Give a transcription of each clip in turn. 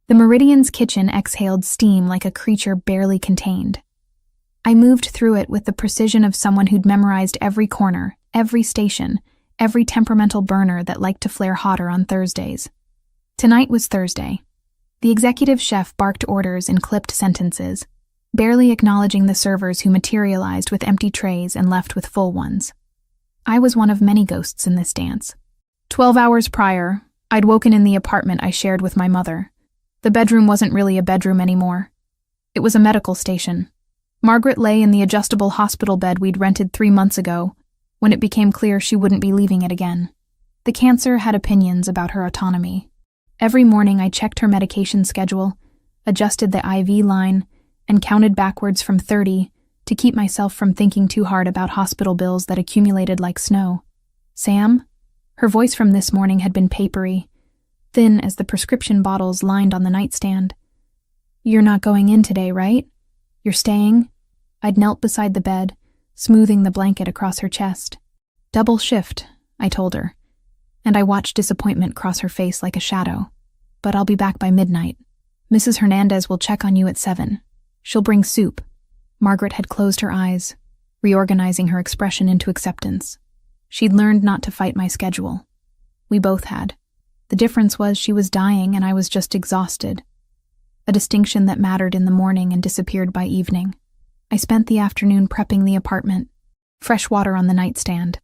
The Meridian's kitchen exhaled steam like a creature barely contained. I moved through it with the precision of someone who'd memorized every corner, every station, every temperamental burner that liked to flare hotter on Thursdays. Tonight was Thursday. The executive chef barked orders in clipped sentences, barely acknowledging the servers who materialized with empty trays and left with full ones. I was one of many ghosts in this dance. 12 hours prior, I'd woken in the apartment I shared with my mother. The bedroom wasn't really a bedroom anymore. It was a medical station. Margaret lay in the adjustable hospital bed we'd rented 3 months ago, when it became clear she wouldn't be leaving it again. The cancer had opinions about her autonomy. Every morning I checked her medication schedule, adjusted the IV line, and counted backwards from 30 to keep myself from thinking too hard about hospital bills that accumulated like snow. Sam? Her voice from this morning had been papery, thin as the prescription bottles lined on the nightstand. You're not going in today, right? You're staying? I'd knelt beside the bed, smoothing the blanket across her chest. Double shift, I told her, and I watched disappointment cross her face like a shadow. But I'll be back by midnight. Mrs. Hernandez will check on you at 7. She'll bring soup. Margaret had closed her eyes, reorganizing her expression into acceptance. She'd learned not to fight my schedule. We both had. The difference was she was dying and I was just exhausted. A distinction that mattered in the morning and disappeared by evening. I spent the afternoon prepping the apartment, fresh water on the nightstand.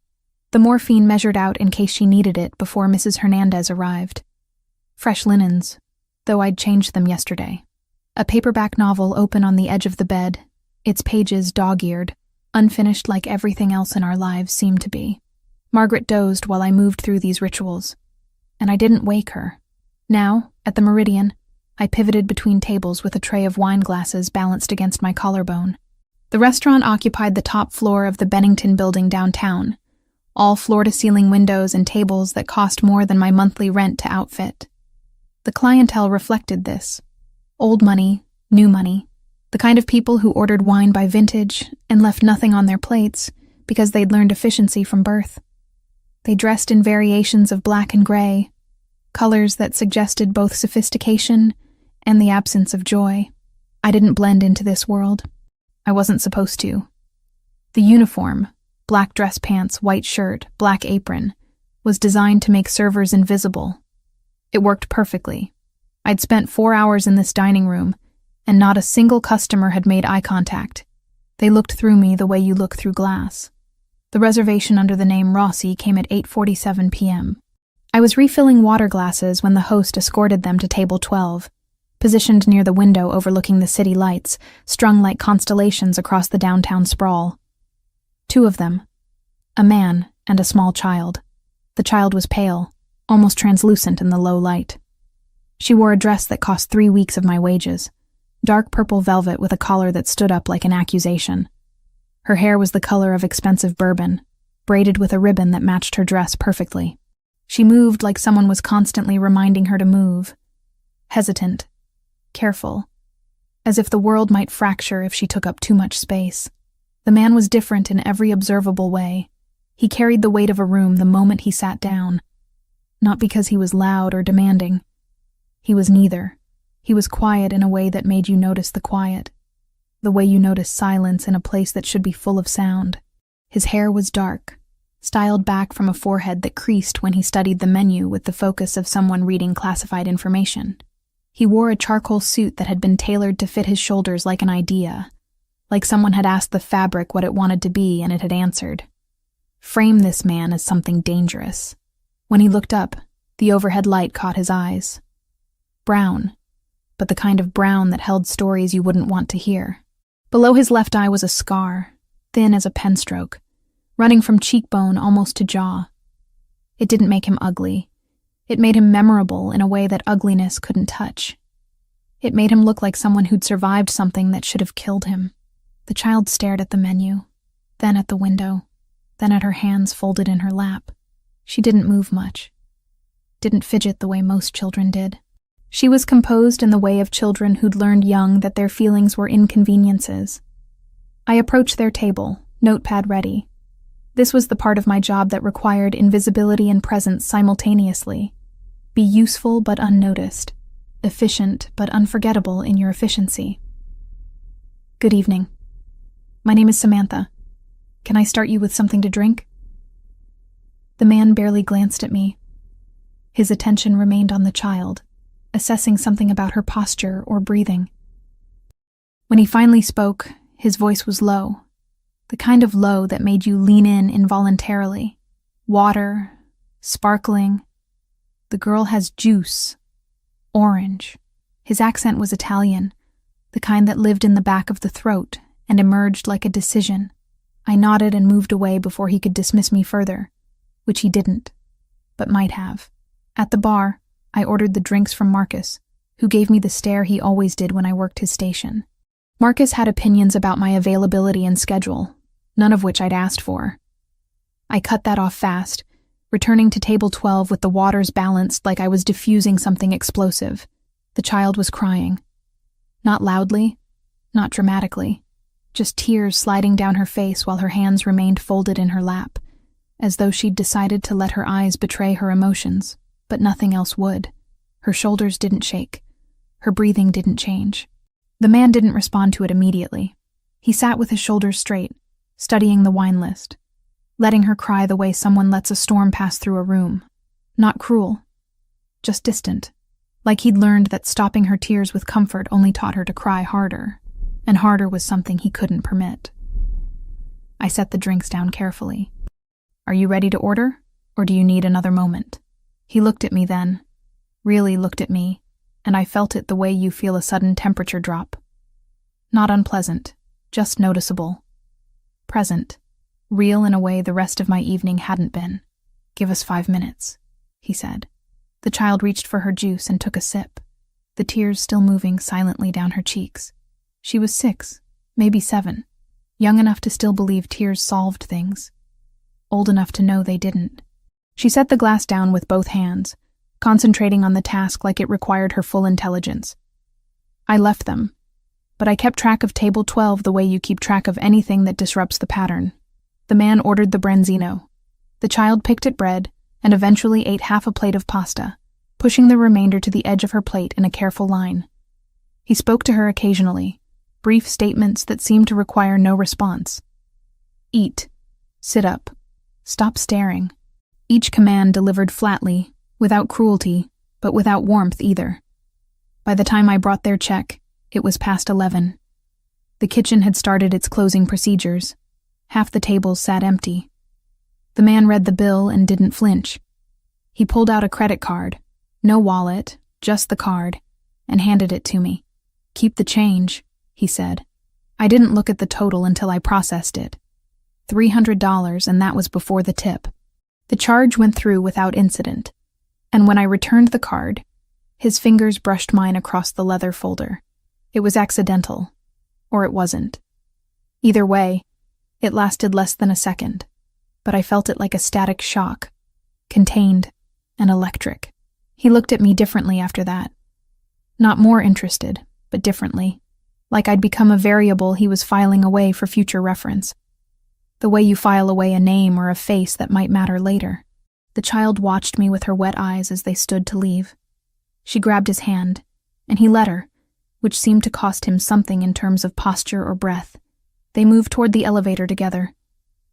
The morphine measured out in case she needed it before Mrs. Hernandez arrived. Fresh linens, though I'd changed them yesterday. A paperback novel open on the edge of the bed, its pages dog-eared, unfinished like everything else in our lives seemed to be. Margaret dozed while I moved through these rituals, and I didn't wake her. Now, at the Meridian, I pivoted between tables with a tray of wine glasses balanced against my collarbone. The restaurant occupied the top floor of the Bennington building downtown, all floor-to-ceiling windows and tables that cost more than my monthly rent to outfit. The clientele reflected this. Old money, new money, the kind of people who ordered wine by vintage and left nothing on their plates because they'd learned efficiency from birth. They dressed in variations of black and gray, colors that suggested both sophistication and the absence of joy. I didn't blend into this world. I wasn't supposed to. The uniform, black dress pants, white shirt, black apron, was designed to make servers invisible. It worked perfectly. I'd spent 4 hours in this dining room, and not a single customer had made eye contact. They looked through me the way you look through glass. The reservation under the name Rossi came at 8:47 p.m. I was refilling water glasses when the host escorted them to table 12, positioned near the window overlooking the city lights, strung like constellations across the downtown sprawl. 2 of them, a man and a small child. The child was pale, almost translucent in the low light. She wore a dress that cost 3 weeks of my wages, dark purple velvet with a collar that stood up like an accusation. Her hair was the color of expensive bourbon, braided with a ribbon that matched her dress perfectly. She moved like someone was constantly reminding her to move, hesitant, careful, as if the world might fracture if she took up too much space. The man was different in every observable way. He carried the weight of a room the moment he sat down, not because he was loud or demanding. He was neither. He was quiet in a way that made you notice the quiet, the way you notice silence in a place that should be full of sound. His hair was dark, styled back from a forehead that creased when he studied the menu with the focus of someone reading classified information. He wore a charcoal suit that had been tailored to fit his shoulders like an idea, like someone had asked the fabric what it wanted to be and it had answered. Frame this man as something dangerous. When he looked up, the overhead light caught his eyes. Brown, but the kind of brown that held stories you wouldn't want to hear. Below his left eye was a scar, thin as a pen stroke, running from cheekbone almost to jaw. It didn't make him ugly. It made him memorable in a way that ugliness couldn't touch. It made him look like someone who'd survived something that should have killed him. The child stared at the menu, then at the window, then at her hands folded in her lap. She didn't move much. Didn't fidget the way most children did. She was composed in the way of children who'd learned young that their feelings were inconveniences. I approached their table, notepad ready. This was the part of my job that required invisibility and presence simultaneously. Be useful but unnoticed. efficient but unforgettable in your efficiency. Good evening. My name is Samantha. Can I start you with something to drink? The man barely glanced at me. His attention remained on the child, assessing something about her posture or breathing. When he finally spoke, his voice was low, the kind of low that made you lean in involuntarily. Water, sparkling. The girl has juice. Orange. His accent was Italian, the kind that lived in the back of the throat and emerged like a decision. I nodded and moved away before he could dismiss me further, which he didn't, but might have. At the bar, I ordered the drinks from Marcus, who gave me the stare he always did when I worked his station. Marcus had opinions about my availability and schedule, none of which I'd asked for. I cut that off fast, returning to table 12 with the waters balanced like I was diffusing something explosive. The child was crying. Not loudly, not dramatically, just tears sliding down her face while her hands remained folded in her lap, as though she'd decided to let her eyes betray her emotions, but nothing else would. Her shoulders didn't shake. Her breathing didn't change. The man didn't respond to it immediately. He sat with his shoulders straight, studying the wine list, letting her cry the way someone lets a storm pass through a room. Not cruel, just distant, like he'd learned that stopping her tears with comfort only taught her to cry harder, and harder was something he couldn't permit. I set the drinks down carefully. Are you ready to order, or do you need another moment? He looked at me then, really looked at me, and I felt it the way you feel a sudden temperature drop. Not unpleasant, just noticeable. Present. Real in a way the rest of my evening hadn't been. Give us 5 minutes, he said. The child reached for her juice and took a sip, the tears still moving silently down her cheeks. She was 6, maybe 7, young enough to still believe tears solved things, old enough to know they didn't. She set the glass down with both hands, concentrating on the task like it required her full intelligence. I left them, but I kept track of table 12 the way you keep track of anything that disrupts the pattern. The man ordered the branzino. The child picked at bread and eventually ate half a plate of pasta, pushing the remainder to the edge of her plate in a careful line. He spoke to her occasionally, brief statements that seemed to require no response. Eat. Sit up. Stop staring. Each command delivered flatly, without cruelty, but without warmth either. By the time I brought their check, it was past 11. The kitchen had started its closing procedures. Half the tables sat empty. The man read the bill and didn't flinch. He pulled out a credit card, no wallet, just the card, and handed it to me. Keep the change, he said. I didn't look at the total until I processed it. $300, and that was before the tip. The charge went through without incident, and when I returned the card, his fingers brushed mine across the leather folder. It was accidental, or it wasn't. Either way, it lasted less than a second, but I felt it like a static shock, contained and electric. He looked at me differently after that. Not more interested, but differently, like I'd become a variable he was filing away for future reference. The way you file away a name or a face that might matter later. The child watched me with her wet eyes as they stood to leave. She grabbed his hand, and he let her, which seemed to cost him something in terms of posture or breath. They moved toward the elevator together,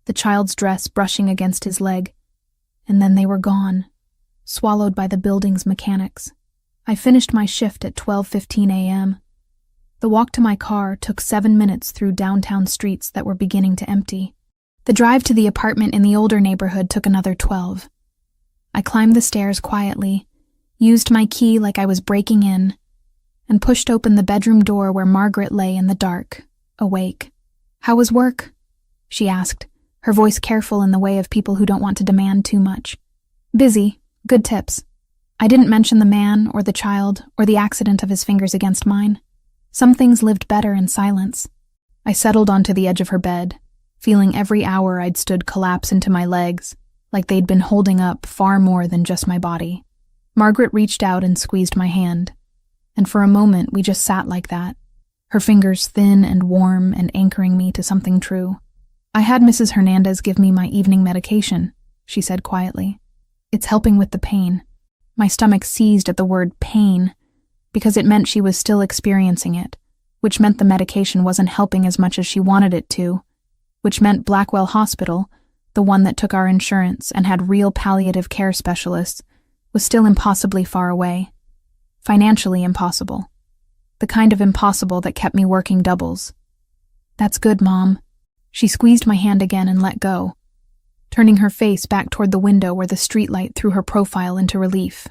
the child's dress brushing against his leg, and then they were gone, swallowed by the building's mechanics. I finished my shift at 12:15 a.m. The walk to my car took 7 minutes through downtown streets that were beginning to empty. The drive to the apartment in the older neighborhood took another 12. I climbed the stairs quietly, used my key like I was breaking in, and pushed open the bedroom door where Margaret lay in the dark, awake. How was work? She asked, her voice careful in the way of people who don't want to demand too much. Busy, good tips. I didn't mention the man or the child or the accident of his fingers against mine. Some things lived better in silence. I settled onto the edge of her bed, feeling every hour I'd stood collapse into my legs, like they'd been holding up far more than just my body. Margaret reached out and squeezed my hand, and for a moment we just sat like that, her fingers thin and warm and anchoring me to something true. I had Mrs. Hernandez give me my evening medication, she said quietly. It's helping with the pain. My stomach seized at the word pain, because it meant she was still experiencing it, which meant the medication wasn't helping as much as she wanted it to, which meant Blackwell Hospital, the one that took our insurance and had real palliative care specialists, was still impossibly far away. Financially impossible. The kind of impossible that kept me working doubles. "That's good, Mom." She squeezed my hand again and let go, turning her face back toward the window where the streetlight threw her profile into relief.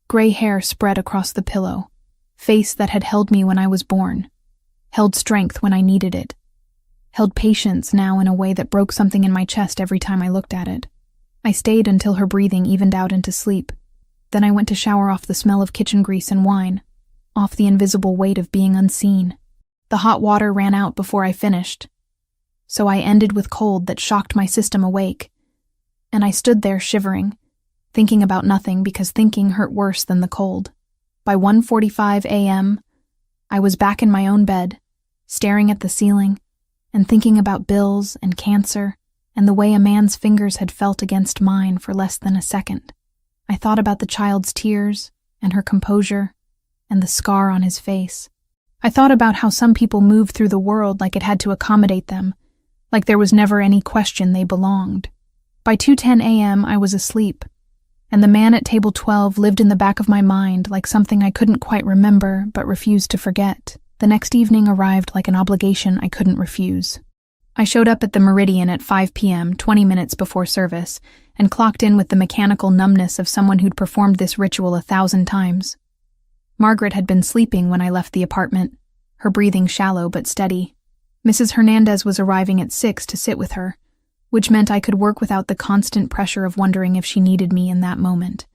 Gray hair spread across the pillow, face that had held me when I was born, held strength when I needed it, held patience now in a way that broke something in my chest every time I looked at it. I stayed until her breathing evened out into sleep. Then I went to shower off the smell of kitchen grease and wine, off the invisible weight of being unseen. The hot water ran out before I finished, so I ended with cold that shocked my system awake, and I stood there shivering, thinking about nothing because thinking hurt worse than the cold. By 1:45 a.m., I was back in my own bed, staring at the ceiling, and thinking about bills and cancer and the way a man's fingers had felt against mine for less than a second. I thought about the child's tears and her composure and the scar on his face. I thought about how some people moved through the world like it had to accommodate them, like there was never any question they belonged. By 2:10 a.m., I was asleep, and the man at table 12 lived in the back of my mind like something I couldn't quite remember but refused to forget. The next evening arrived like an obligation I couldn't refuse. I showed up at the Meridian at 5 p.m., 20 minutes before service, and clocked in with the mechanical numbness of someone who'd performed this ritual 1,000 times. Margaret had been sleeping when I left the apartment, her breathing shallow but steady. Mrs. Hernandez was arriving at 6 to sit with her, which meant I could work without the constant pressure of wondering if she needed me in that moment.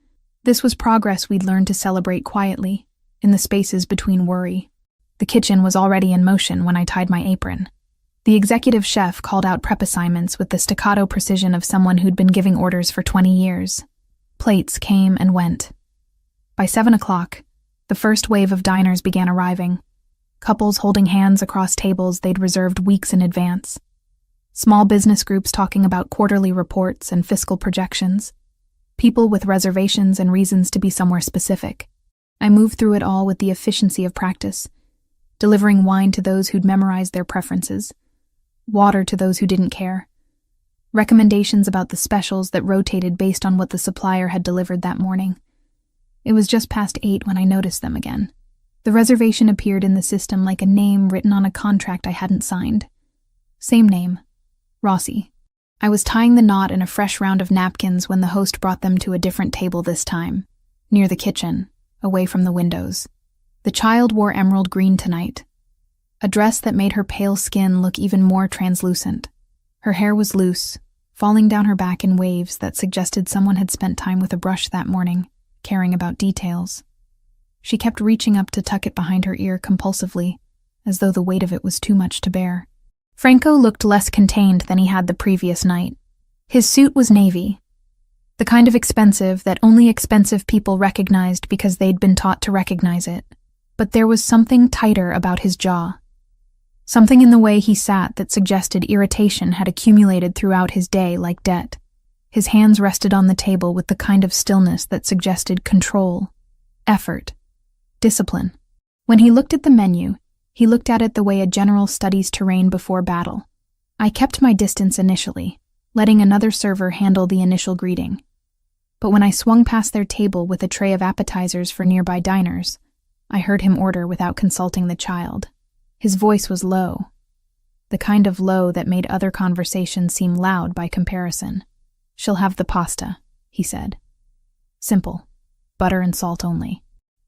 This was progress we'd learned to celebrate quietly, in the spaces between worry. The kitchen was already in motion when I tied my apron. The executive chef called out prep assignments with the staccato precision of someone who'd been giving orders for 20 years. Plates came and went. By 7 o'clock, the first wave of diners began arriving, couples holding hands across tables they'd reserved weeks in advance, small business groups talking about quarterly reports and fiscal projections, people with reservations and reasons to be somewhere specific. I moved through it all with the efficiency of practice, delivering wine to those who'd memorized their preferences, water to those who didn't care, recommendations about the specials that rotated based on what the supplier had delivered that morning. It was just past 8 when I noticed them again. The reservation appeared in the system like a name written on a contract I hadn't signed. Same name, Rossi. I was tying the knot in a fresh round of napkins when the host brought them to a different table this time, near the kitchen, away from the windows. The child wore emerald green tonight, a dress that made her pale skin look even more translucent. Her hair was loose, falling down her back in waves that suggested someone had spent time with a brush that morning, caring about details. She kept reaching up to tuck it behind her ear compulsively, as though the weight of it was too much to bear. Franco looked less contained than he had the previous night. His suit was navy, the kind of expensive that only expensive people recognized because they'd been taught to recognize it. But there was something tighter about his jaw. Something in the way he sat that suggested irritation had accumulated throughout his day like debt. His hands rested on the table with the kind of stillness that suggested control, effort, discipline. When he looked at the menu, he looked at it the way a general studies terrain before battle. I kept my distance initially, letting another server handle the initial greeting. But when I swung past their table with a tray of appetizers for nearby diners, I heard him order without consulting the child. His voice was low, the kind of low that made other conversations seem loud by comparison. "She'll have the pasta," he said. Simple, butter and salt only.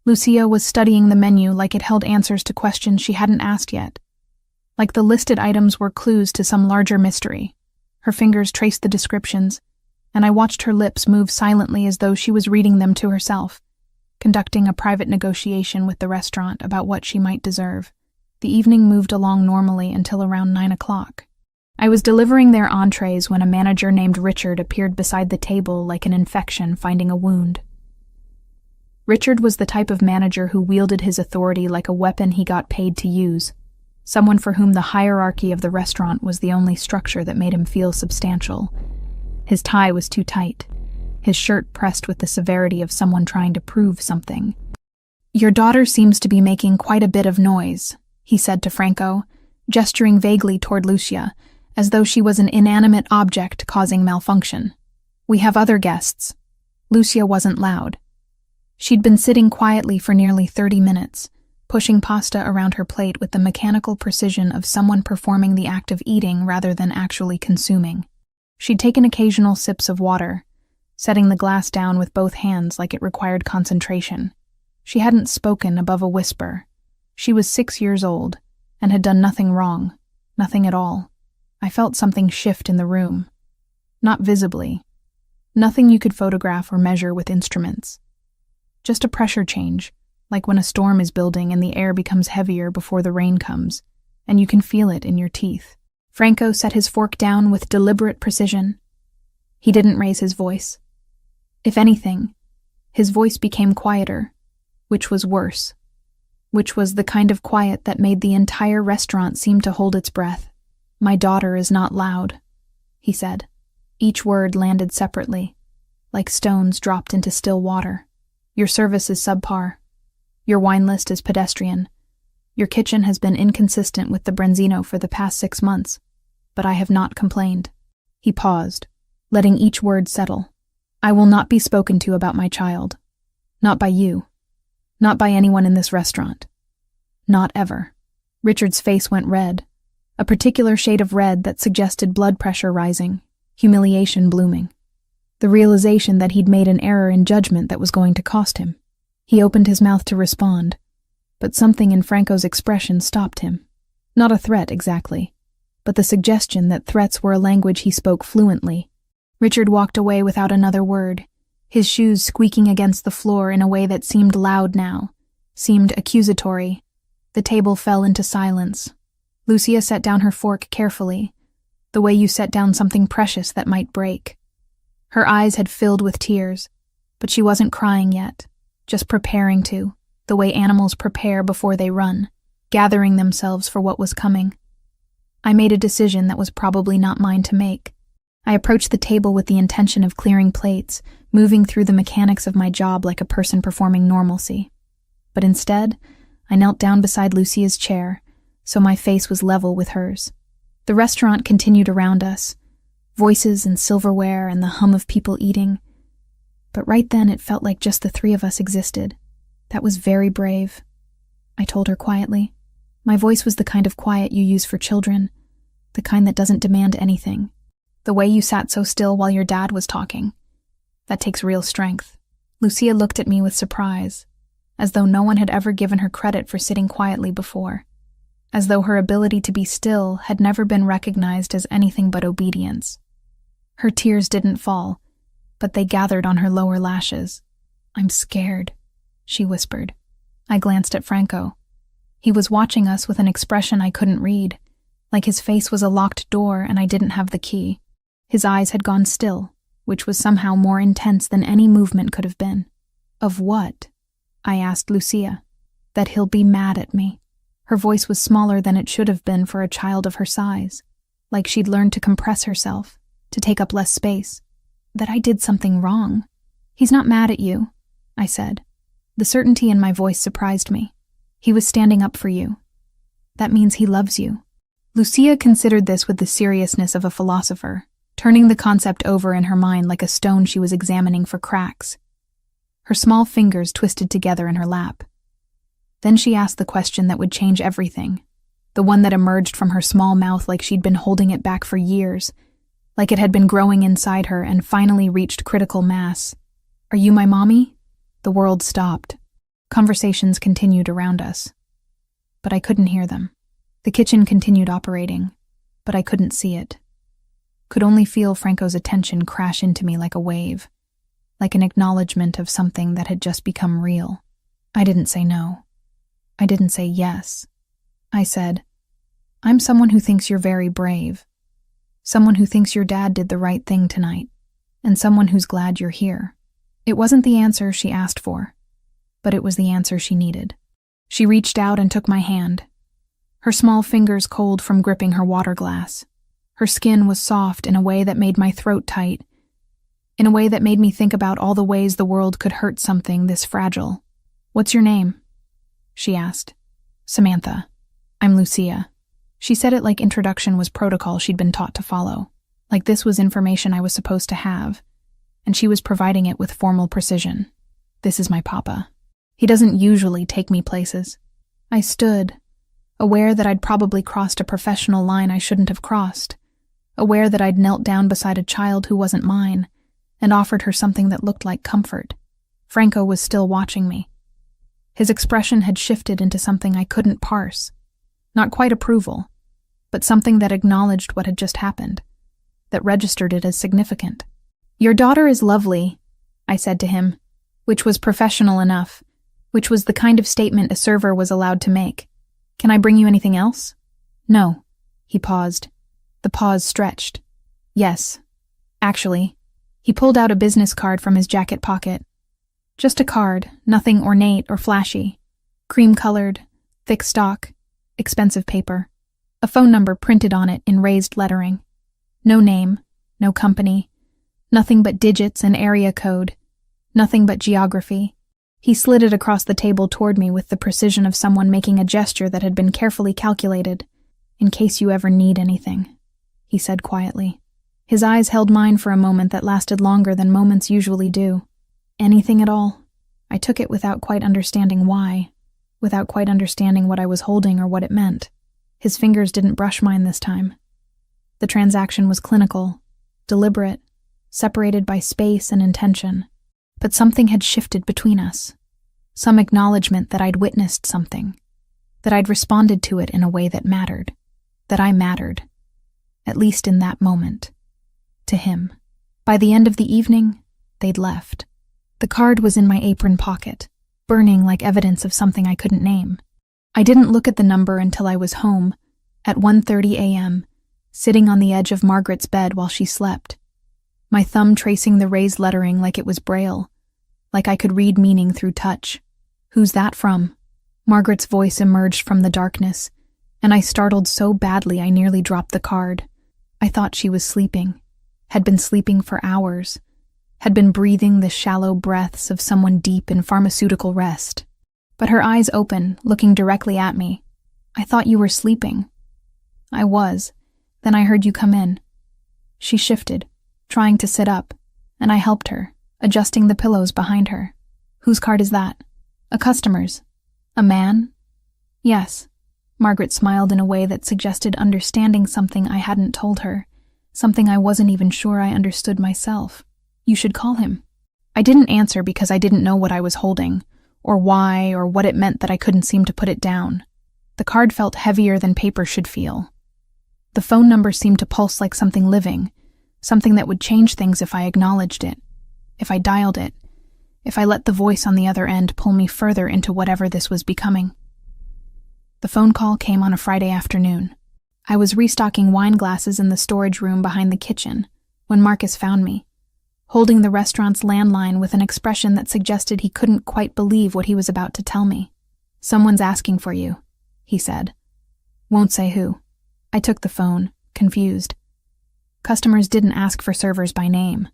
Lucia was studying the menu like it held answers to questions she hadn't asked yet, like the listed items were clues to some larger mystery. Her fingers traced the descriptions, and I watched her lips move silently as though she was reading them to herself, conducting a private negotiation with the restaurant about what she might deserve. The evening moved along normally until around 9 o'clock. I was delivering their entrees when a manager named Richard appeared beside the table like an infection finding a wound. Richard was the type of manager who wielded his authority like a weapon he got paid to use, someone for whom the hierarchy of the restaurant was the only structure that made him feel substantial. His tie was too tight, his shirt pressed with the severity of someone trying to prove something. "Your daughter seems to be making quite a bit of noise," he said to Franco, gesturing vaguely toward Lucia, as though she was an inanimate object causing malfunction. "We have other guests." Lucia wasn't loud. She'd been sitting quietly for nearly 30 minutes, pushing pasta around her plate with the mechanical precision of someone performing the act of eating rather than actually consuming. She'd taken occasional sips of water, setting the glass down with both hands like it required concentration. She hadn't spoken above a whisper. She was 6 years old and had done nothing wrong, nothing at all. I felt something shift in the room. Not visibly. Nothing you could photograph or measure with instruments. Just a pressure change, like when a storm is building and the air becomes heavier before the rain comes, and you can feel it in your teeth. Franco set his fork down with deliberate precision. He didn't raise his voice. If anything, his voice became quieter, which was worse. Which was the kind of quiet that made the entire restaurant seem to hold its breath. "My daughter is not loud," he said. Each word landed separately, like stones dropped into still water. "Your service is subpar. Your wine list is pedestrian. Your kitchen has been inconsistent with the Brenzino for the past 6 months, but I have not complained." He paused, letting each word settle. "I will not be spoken to about my child. Not by you. Not by anyone in this restaurant. Not ever." Richard's face went red, a particular shade of red that suggested blood pressure rising, humiliation blooming. The realization that he'd made an error in judgment that was going to cost him. He opened his mouth to respond, but something in Franco's expression stopped him. Not a threat, exactly, but the suggestion that threats were a language he spoke fluently. Richard walked away without another word, his shoes squeaking against the floor in a way that seemed loud now, seemed accusatory. The table fell into silence. Lucia set down her fork carefully, the way you set down something precious that might break. Her eyes had filled with tears, but she wasn't crying yet, just preparing to, the way animals prepare before they run, gathering themselves for what was coming. I made a decision that was probably not mine to make. I approached the table with the intention of clearing plates, moving through the mechanics of my job like a person performing normalcy. But instead, I knelt down beside Lucia's chair, so my face was level with hers. The restaurant continued around us, voices and silverware and the hum of people eating. But right then it felt like just the 3 of us existed. That was very brave, I told her quietly. My voice was the kind of quiet you use for children, the kind that doesn't demand anything. The way you sat so still while your dad was talking. That takes real strength. Lucia looked at me with surprise, as though no one had ever given her credit for sitting quietly before, as though her ability to be still had never been recognized as anything but obedience. Her tears didn't fall, but they gathered on her lower lashes. "I'm scared," she whispered. I glanced at Franco. He was watching us with an expression I couldn't read, like his face was a locked door and I didn't have the key. His eyes had gone still, which was somehow more intense than any movement could have been. "Of what?" I asked Lucia. "That he'll be mad at me." Her voice was smaller than it should have been for a child of her size, like she'd learned to compress herself, to take up less space. "That I did something wrong." "He's not mad at you," I said. The certainty in my voice surprised me. "He was standing up for you. That means he loves you." Lucia considered this with the seriousness of a philosopher, turning the concept over in her mind like a stone she was examining for cracks. Her small fingers twisted together in her lap. Then she asked the question that would change everything, the one that emerged from her small mouth like she'd been holding it back for years, like it had been growing inside her and finally reached critical mass. "Are you my mommy?" The world stopped. Conversations continued around us, but I couldn't hear them. The kitchen continued operating, but I couldn't see it. Could only feel Franco's attention crash into me like a wave, like an acknowledgement of something that had just become real. I didn't say no. I didn't say yes. I said, "I'm someone who thinks you're very brave. Someone who thinks your dad did the right thing tonight, and someone who's glad you're here." It wasn't the answer she asked for, but it was the answer she needed. She reached out and took my hand, her small fingers cold from gripping her water glass. Her skin was soft in a way that made my throat tight, in a way that made me think about all the ways the world could hurt something this fragile. "What's your name?" she asked. Samantha. I'm Lucia. She said it like introduction was protocol she'd been taught to follow, like this was information I was supposed to have, and she was providing it with formal precision. This is my papa. He doesn't usually take me places. I stood, aware that I'd probably crossed a professional line I shouldn't have crossed, aware that I'd knelt down beside a child who wasn't mine and offered her something that looked like comfort. Franco was still watching me. His expression had shifted into something I couldn't parse. Not quite approval, but something that acknowledged what had just happened, that registered it as significant. Your daughter is lovely, I said to him, which was professional enough, which was the kind of statement a server was allowed to make. Can I bring you anything else? No. He paused. The pause stretched. Yes. Actually. He pulled out a business card from his jacket pocket. Just a card, nothing ornate or flashy. Cream-colored, thick stock, expensive paper. A phone number printed on it in raised lettering. No name, no company, nothing but digits and area code, nothing but geography. He slid it across the table toward me with the precision of someone making a gesture that had been carefully calculated. In case you ever need anything, he said quietly. His eyes held mine for a moment that lasted longer than moments usually do. Anything at all. I took it without quite understanding why, without quite understanding what I was holding or what it meant. His fingers didn't brush mine this time. The transaction was clinical, deliberate, separated by space and intention. But something had shifted between us. Some acknowledgement that I'd witnessed something, that I'd responded to it in a way that mattered, that I mattered, at least in that moment, to him. By the end of the evening, they'd left. The card was in my apron pocket, burning like evidence of something I couldn't name. I didn't look at the number until I was home, at 1:30 a.m., sitting on the edge of Margaret's bed while she slept. My thumb tracing the raised lettering like it was Braille, like I could read meaning through touch. Who's that from? Margaret's voice emerged from the darkness, and I startled so badly I nearly dropped the card. I thought she was sleeping, had been sleeping for hours, had been breathing the shallow breaths of someone deep in pharmaceutical rest. But her eyes open, looking directly at me. I thought you were sleeping. I was. Then I heard you come in. She shifted, trying to sit up, and I helped her, adjusting the pillows behind her. Whose card is that? A customer's. A man? Yes. Margaret smiled in a way that suggested understanding something I hadn't told her, something I wasn't even sure I understood myself. You should call him. I didn't answer because I didn't know what I was holding, or why, or what it meant that I couldn't seem to put it down. The card felt heavier than paper should feel. The phone number seemed to pulse like something living, something that would change things if I acknowledged it, if I dialed it, if I let the voice on the other end pull me further into whatever this was becoming. The phone call came on a Friday afternoon. I was restocking wine glasses in the storage room behind the kitchen when Marcus found me, holding the restaurant's landline with an expression that suggested he couldn't quite believe what he was about to tell me. Someone's asking for you, he said. Won't say who. I took the phone, confused. Customers didn't ask for servers by name.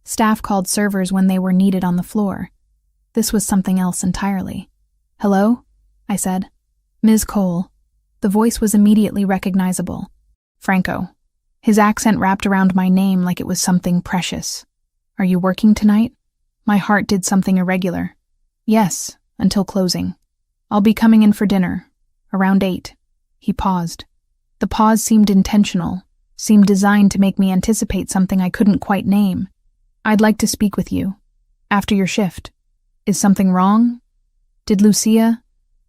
Staff called servers when they were needed on the floor. This was something else entirely. Hello? I said. Ms. Cole. The voice was immediately recognizable. Franco. His accent wrapped around my name like it was something precious. Are you working tonight? My heart did something irregular. Yes, until closing. I'll be coming in for dinner. Around 8. He paused. The pause seemed intentional, seemed designed to make me anticipate something I couldn't quite name. I'd like to speak with you. After your shift. Is something wrong? Did Lucia?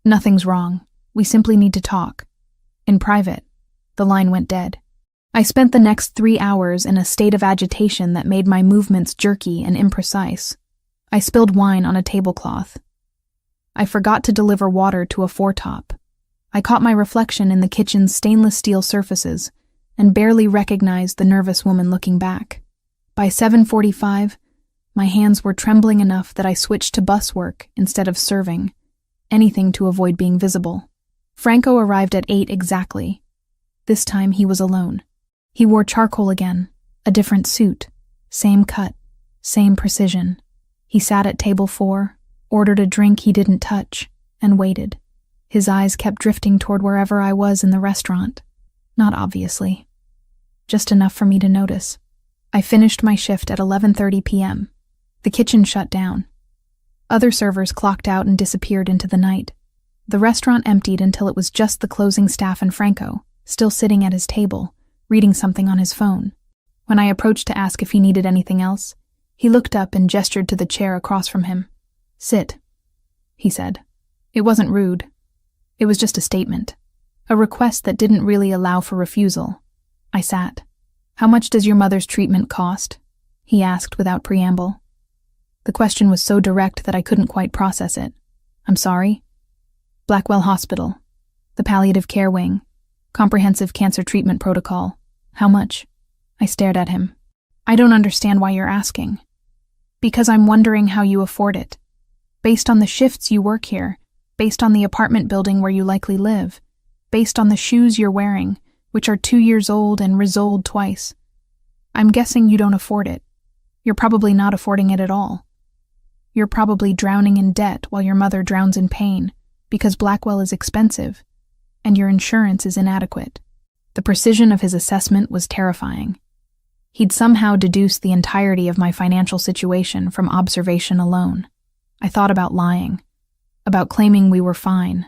Nothing's wrong. We simply need to talk. In private. The line went dead. I spent the next 3 hours in a state of agitation that made my movements jerky and imprecise. I spilled wine on a tablecloth. I forgot to deliver water to a foretop. I caught my reflection in the kitchen's stainless steel surfaces and barely recognized the nervous woman looking back. By 7:45, my hands were trembling enough that I switched to bus work instead of serving, anything to avoid being visible. Franco arrived at 8 exactly. This time he was alone. He wore charcoal again, a different suit, same cut, same precision. He sat at table 4, ordered a drink he didn't touch, and waited. His eyes kept drifting toward wherever I was in the restaurant. Not obviously. Just enough for me to notice. I finished my shift at 11:30 p.m. The kitchen shut down. Other servers clocked out and disappeared into the night. The restaurant emptied until it was just the closing staff and Franco, still sitting at his table, reading something on his phone. When I approached to ask if he needed anything else, he looked up and gestured to the chair across from him. "Sit," he said. It wasn't rude. It was just a statement. A request that didn't really allow for refusal. I sat. "How much does your mother's treatment cost?" he asked without preamble. The question was so direct that I couldn't quite process it. "I'm sorry?" "Blackwell Hospital. The palliative care wing. Comprehensive cancer treatment protocol. How much?" I stared at him. "I don't understand why you're asking." "Because I'm wondering how you afford it. Based on the shifts you work here, based on the apartment building where you likely live, based on the shoes you're wearing, which are 2 years old and resoled twice. I'm guessing you don't afford it. You're probably not affording it at all. You're probably drowning in debt while your mother drowns in pain because Blackwell is expensive and your insurance is inadequate." The precision of his assessment was terrifying. He'd somehow deduced the entirety of my financial situation from observation alone. I thought about lying, about claiming we were fine,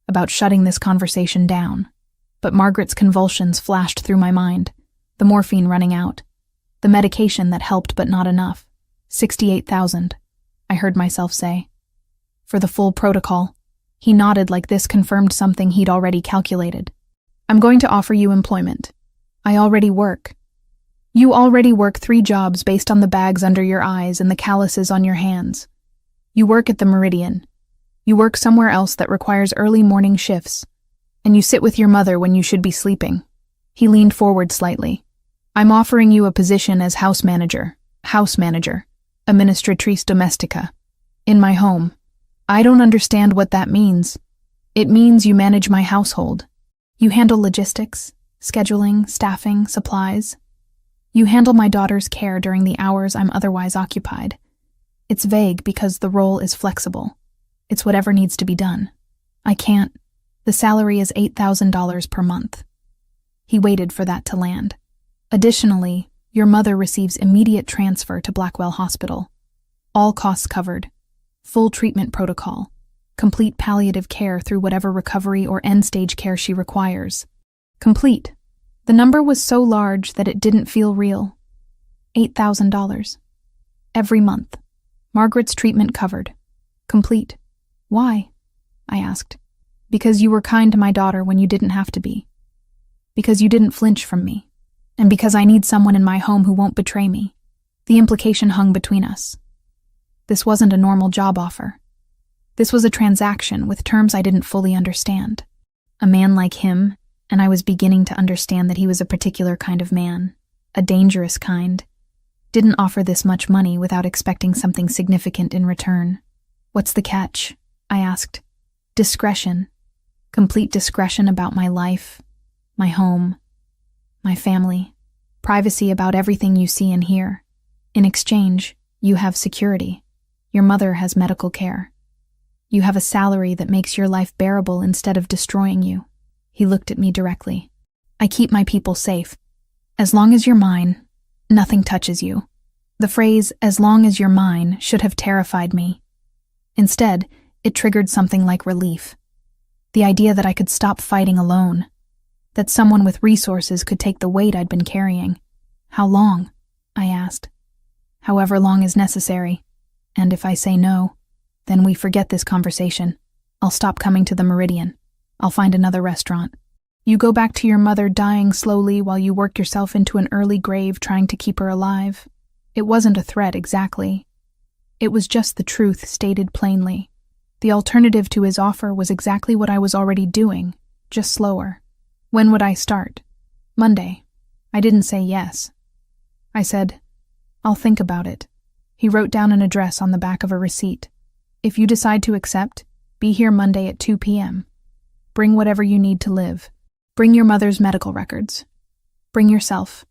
about shutting this conversation down. But Margaret's convulsions flashed through my mind, the morphine running out, the medication that helped but not enough. 68,000, I heard myself say. For the full protocol. He nodded like this confirmed something he'd already calculated. "I'm going to offer you employment. I already work. You already work 3 jobs based on the bags under your eyes and the calluses on your hands. You work at the Meridian. You work somewhere else that requires early morning shifts. And you sit with your mother when you should be sleeping." He leaned forward slightly. "I'm offering you a position as house manager, administratrice domestica, in my home. I don't understand what that means. It means you manage my household. You handle logistics, scheduling, staffing, supplies. You handle my daughter's care during the hours I'm otherwise occupied. It's vague because the role is flexible. It's whatever needs to be done. I can't. The salary is $8,000 per month." He waited for that to land. "Additionally, your mother receives immediate transfer to Blackwell Hospital. All costs covered. Full treatment protocol. Complete palliative care through whatever recovery or end-stage care she requires. Complete." The number was so large that it didn't feel real. $8,000. Every month. Margaret's treatment covered. Complete. "Why?" I asked. "Because you were kind to my daughter when you didn't have to be. Because you didn't flinch from me. And because I need someone in my home who won't betray me." The implication hung between us. This wasn't a normal job offer. This was a transaction with terms I didn't fully understand. A man like him, and I was beginning to understand that he was a particular kind of man, a dangerous kind, didn't offer this much money without expecting something significant in return. "What's the catch?" I asked. "Discretion. Complete discretion about my life, my home, my family, privacy about everything you see and hear. In exchange, you have security. Your mother has medical care. You have a salary that makes your life bearable instead of destroying you." He looked at me directly. "I keep my people safe. As long as you're mine, nothing touches you." The phrase, "as long as you're mine," should have terrified me. Instead, it triggered something like relief. The idea that I could stop fighting alone. That someone with resources could take the weight I'd been carrying. "How long?" I asked. "However long is necessary. And if I say no, then we forget this conversation. I'll stop coming to the Meridian. I'll find another restaurant. You go back to your mother dying slowly while you work yourself into an early grave trying to keep her alive." It wasn't a threat exactly. It was just the truth stated plainly. The alternative to his offer was exactly what I was already doing, just slower. When would I start? Monday. I didn't say yes. I said, "I'll think about it." He wrote down an address on the back of a receipt. "If you decide to accept, be here Monday at 2 p.m. Bring whatever you need to live. Bring your mother's medical records. Bring yourself.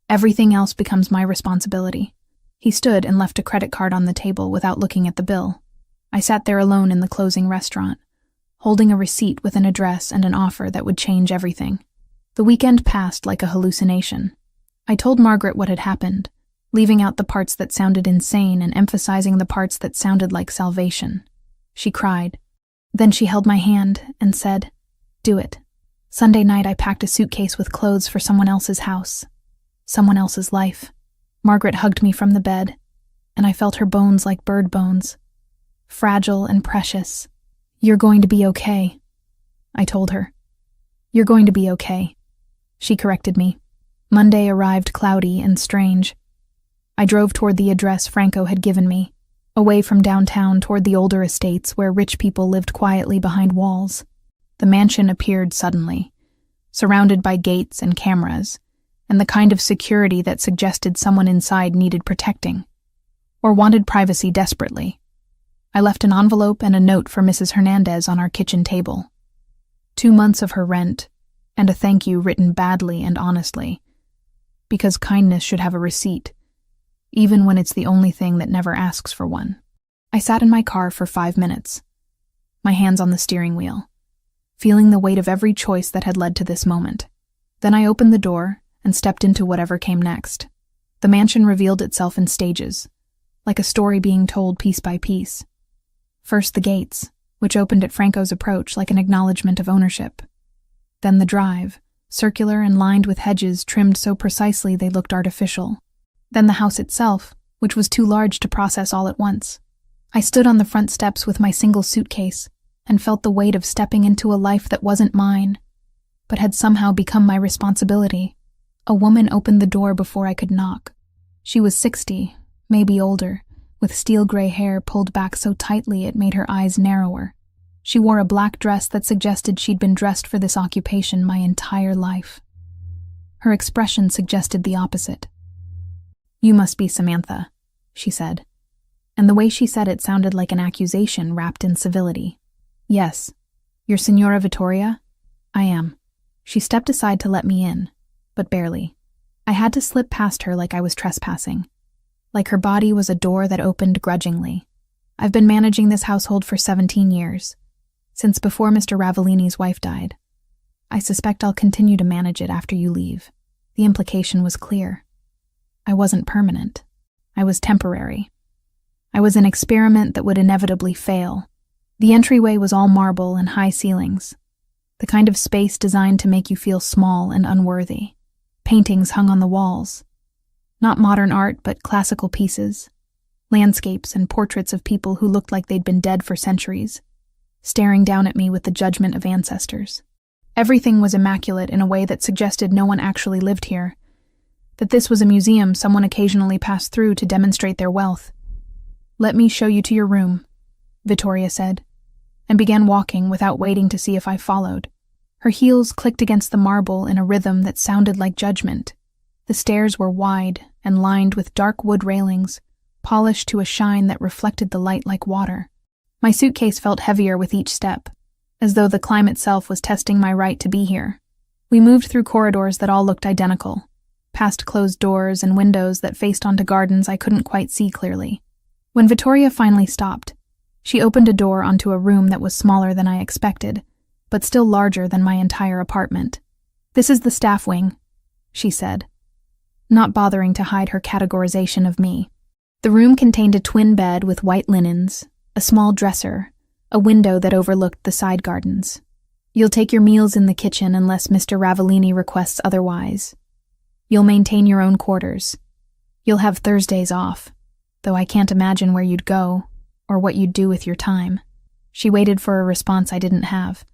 Everything else becomes my responsibility." He stood and left a credit card on the table without looking at the bill. I sat there alone in the closing restaurant, holding a receipt with an address and an offer that would change everything. The weekend passed like a hallucination. I told Margaret what had happened, leaving out the parts that sounded insane and emphasizing the parts that sounded like salvation. She cried. Then she held my hand and said, "Do it." Sunday night I packed a suitcase with clothes for someone else's house, someone else's life. Margaret hugged me from the bed, and I felt her bones like bird bones, fragile and precious. "You're going to be okay," I told her. "You're going to be okay," she corrected me. Monday arrived cloudy and strange. I drove toward the address Franco had given me, away from downtown toward the older estates where rich people lived quietly behind walls. The mansion appeared suddenly, surrounded by gates and cameras, and the kind of security that suggested someone inside needed protecting, or wanted privacy desperately. I left an envelope and a note for Mrs. Hernandez on our kitchen table. 2 months of her rent, and a thank you written badly and honestly, because kindness should have a receipt, even when it's the only thing that never asks for one. I sat in my car for 5 minutes, my hands on the steering wheel, feeling the weight of every choice that had led to this moment. Then I opened the door and stepped into whatever came next. The mansion revealed itself in stages, like a story being told piece by piece. First the gates, which opened at Franco's approach like an acknowledgement of ownership. Then the drive, circular and lined with hedges trimmed so precisely they looked artificial. Then the house itself, which was too large to process all at once. I stood on the front steps with my single suitcase and felt the weight of stepping into a life that wasn't mine, but had somehow become my responsibility. A woman opened the door before I could knock. She was 60, maybe older, with steel-gray hair pulled back so tightly it made her eyes narrower. She wore a black dress that suggested she'd been dressed for this occupation my entire life. Her expression suggested the opposite. "You must be Samantha," she said, and the way she said it sounded like an accusation wrapped in civility. "Yes. You're Signora Vittoria?" "I am." She stepped aside to let me in, but barely. I had to slip past her like I was trespassing, like her body was a door that opened grudgingly. "I've been managing this household for 17 years, since before Mr. Ravellini's wife died. I suspect I'll continue to manage it after you leave." The implication was clear. I wasn't permanent. I was temporary. I was an experiment that would inevitably fail. The entryway was all marble and high ceilings, the kind of space designed to make you feel small and unworthy. Paintings hung on the walls. Not modern art, but classical pieces. Landscapes and portraits of people who looked like they'd been dead for centuries, staring down at me with the judgment of ancestors. Everything was immaculate in a way that suggested no one actually lived here, that this was a museum someone occasionally passed through to demonstrate their wealth. "Let me show you to your room," Vittoria said, and began walking without waiting to see if I followed. Her heels clicked against the marble in a rhythm that sounded like judgment. The stairs were wide and lined with dark wood railings, polished to a shine that reflected the light like water. My suitcase felt heavier with each step, as though the climb itself was testing my right to be here. We moved through corridors that all looked identical, past closed doors and windows that faced onto gardens I couldn't quite see clearly. When Vittoria finally stopped, she opened a door onto a room that was smaller than I expected, but still larger than my entire apartment. "This is the staff wing," she said, not bothering to hide her categorization of me. The room contained a twin bed with white linens, a small dresser, a window that overlooked the side gardens. "You'll take your meals in the kitchen unless Mr. Ravellini requests otherwise. You'll maintain your own quarters. You'll have Thursdays off, though I can't imagine where you'd go or what you'd do with your time." She waited for a response I didn't have,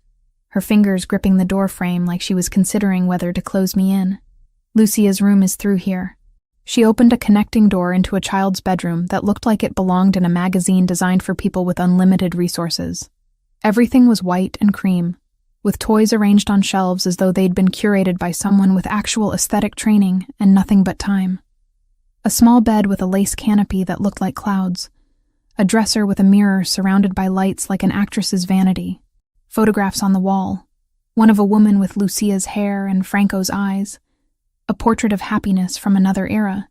her fingers gripping the door frame like she was considering whether to close me in. "Lucia's room is through here." She opened a connecting door into a child's bedroom that looked like it belonged in a magazine designed for people with unlimited resources. Everything was white and cream, with toys arranged on shelves as though they'd been curated by someone with actual aesthetic training and nothing but time. A small bed with a lace canopy that looked like clouds, a dresser with a mirror surrounded by lights like an actress's vanity, photographs on the wall, one of a woman with Lucia's hair and Franco's eyes, a portrait of happiness from another era,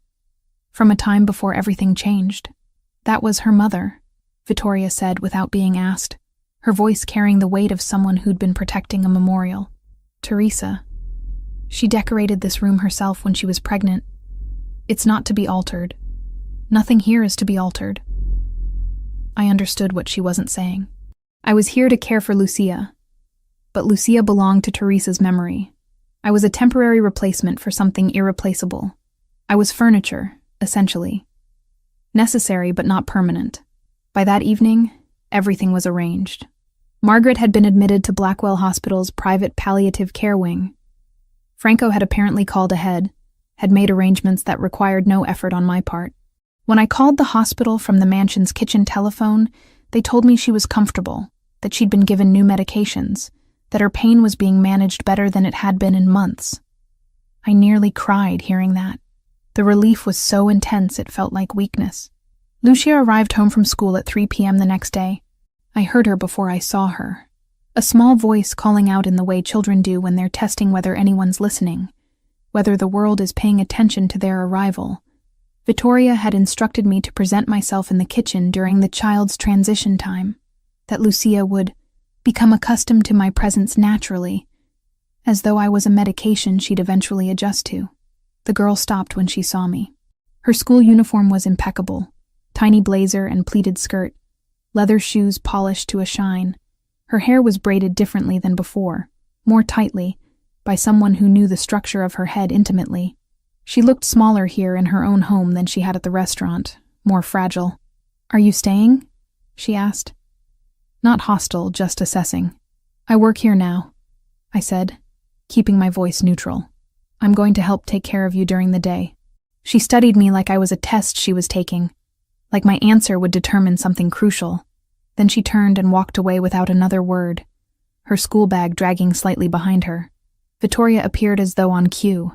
from a time before everything changed. "That was her mother," Vittoria said without being asked. her voice carrying the weight of someone who'd been protecting a memorial. Teresa. She decorated this room herself when she was pregnant. It's not to be altered. Nothing here is to be altered. I understood what she wasn't saying. I was here to care for Lucia, but Lucia belonged to Teresa's memory. I was a temporary replacement for something irreplaceable. I was furniture, essentially. Necessary but not permanent. By that evening, everything was arranged. Margaret had been admitted to Blackwell Hospital's private palliative care wing. Franco had apparently called ahead, had made arrangements that required no effort on my part. When I called the hospital from the mansion's kitchen telephone, they told me she was comfortable, that she'd been given new medications, that her pain was being managed better than it had been in months. I nearly cried hearing that. The relief was so intense it felt like weakness. Lucia arrived home from school at 3 p.m. the next day. I heard her before I saw her. A small voice calling out in the way children do when they're testing whether anyone's listening, whether the world is paying attention to their arrival. Vittoria had instructed me to present myself in the kitchen during the child's transition time, that Lucia would become accustomed to my presence naturally, as though I was a medication she'd eventually adjust to. The girl stopped when she saw me. Her school uniform was impeccable, tiny blazer and pleated skirt, leather shoes polished to a shine. Her hair was braided differently than before, more tightly, by someone who knew the structure of her head intimately. She looked smaller here in her own home than she had at the restaurant, more fragile. "Are you staying?" she asked. Not hostile, just assessing. "I work here now," I said, keeping my voice neutral. "I'm going to help take care of you during the day." She studied me like I was a test she was taking, like my answer would determine something crucial. Then she turned and walked away without another word, her school bag dragging slightly behind her. Vittoria appeared as though on cue.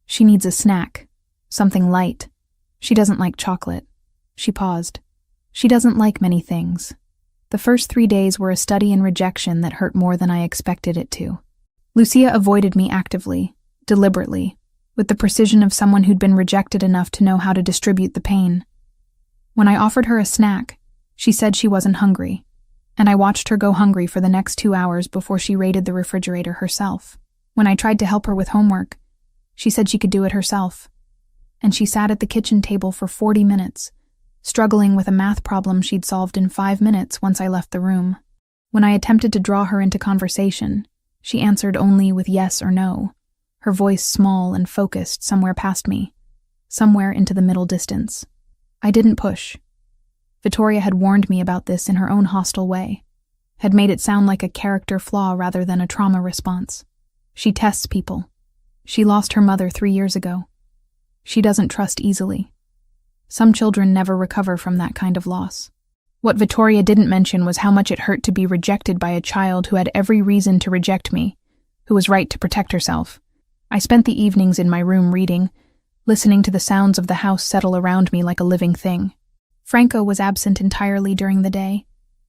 She needs a snack, something light. She doesn't like chocolate. She paused. She doesn't like many things. The first 3 days were a study in rejection that hurt more than I expected it to. Lucia avoided me actively, deliberately, with the precision of someone who'd been rejected enough to know how to distribute the pain. When I offered her a snack, she said she wasn't hungry, and I watched her go hungry for the next 2 hours before she raided the refrigerator herself. When I tried to help her with homework, she said she could do it herself, and she sat at the kitchen table for 40 minutes, struggling with a math problem she'd solved in 5 minutes once I left the room. When I attempted to draw her into conversation, she answered only with yes or no, her voice small and focused somewhere past me, somewhere into the middle distance. I didn't push. Vittoria had warned me about this in her own hostile way, had made it sound like a character flaw rather than a trauma response. She tests people. She lost her mother 3 years ago. She doesn't trust easily. Some children never recover from that kind of loss. What Vittoria didn't mention was how much it hurt to be rejected by a child who had every reason to reject me, who was right to protect herself. I spent the evenings in my room reading, listening to the sounds of the house settle around me like a living thing. Franco was absent entirely during the day,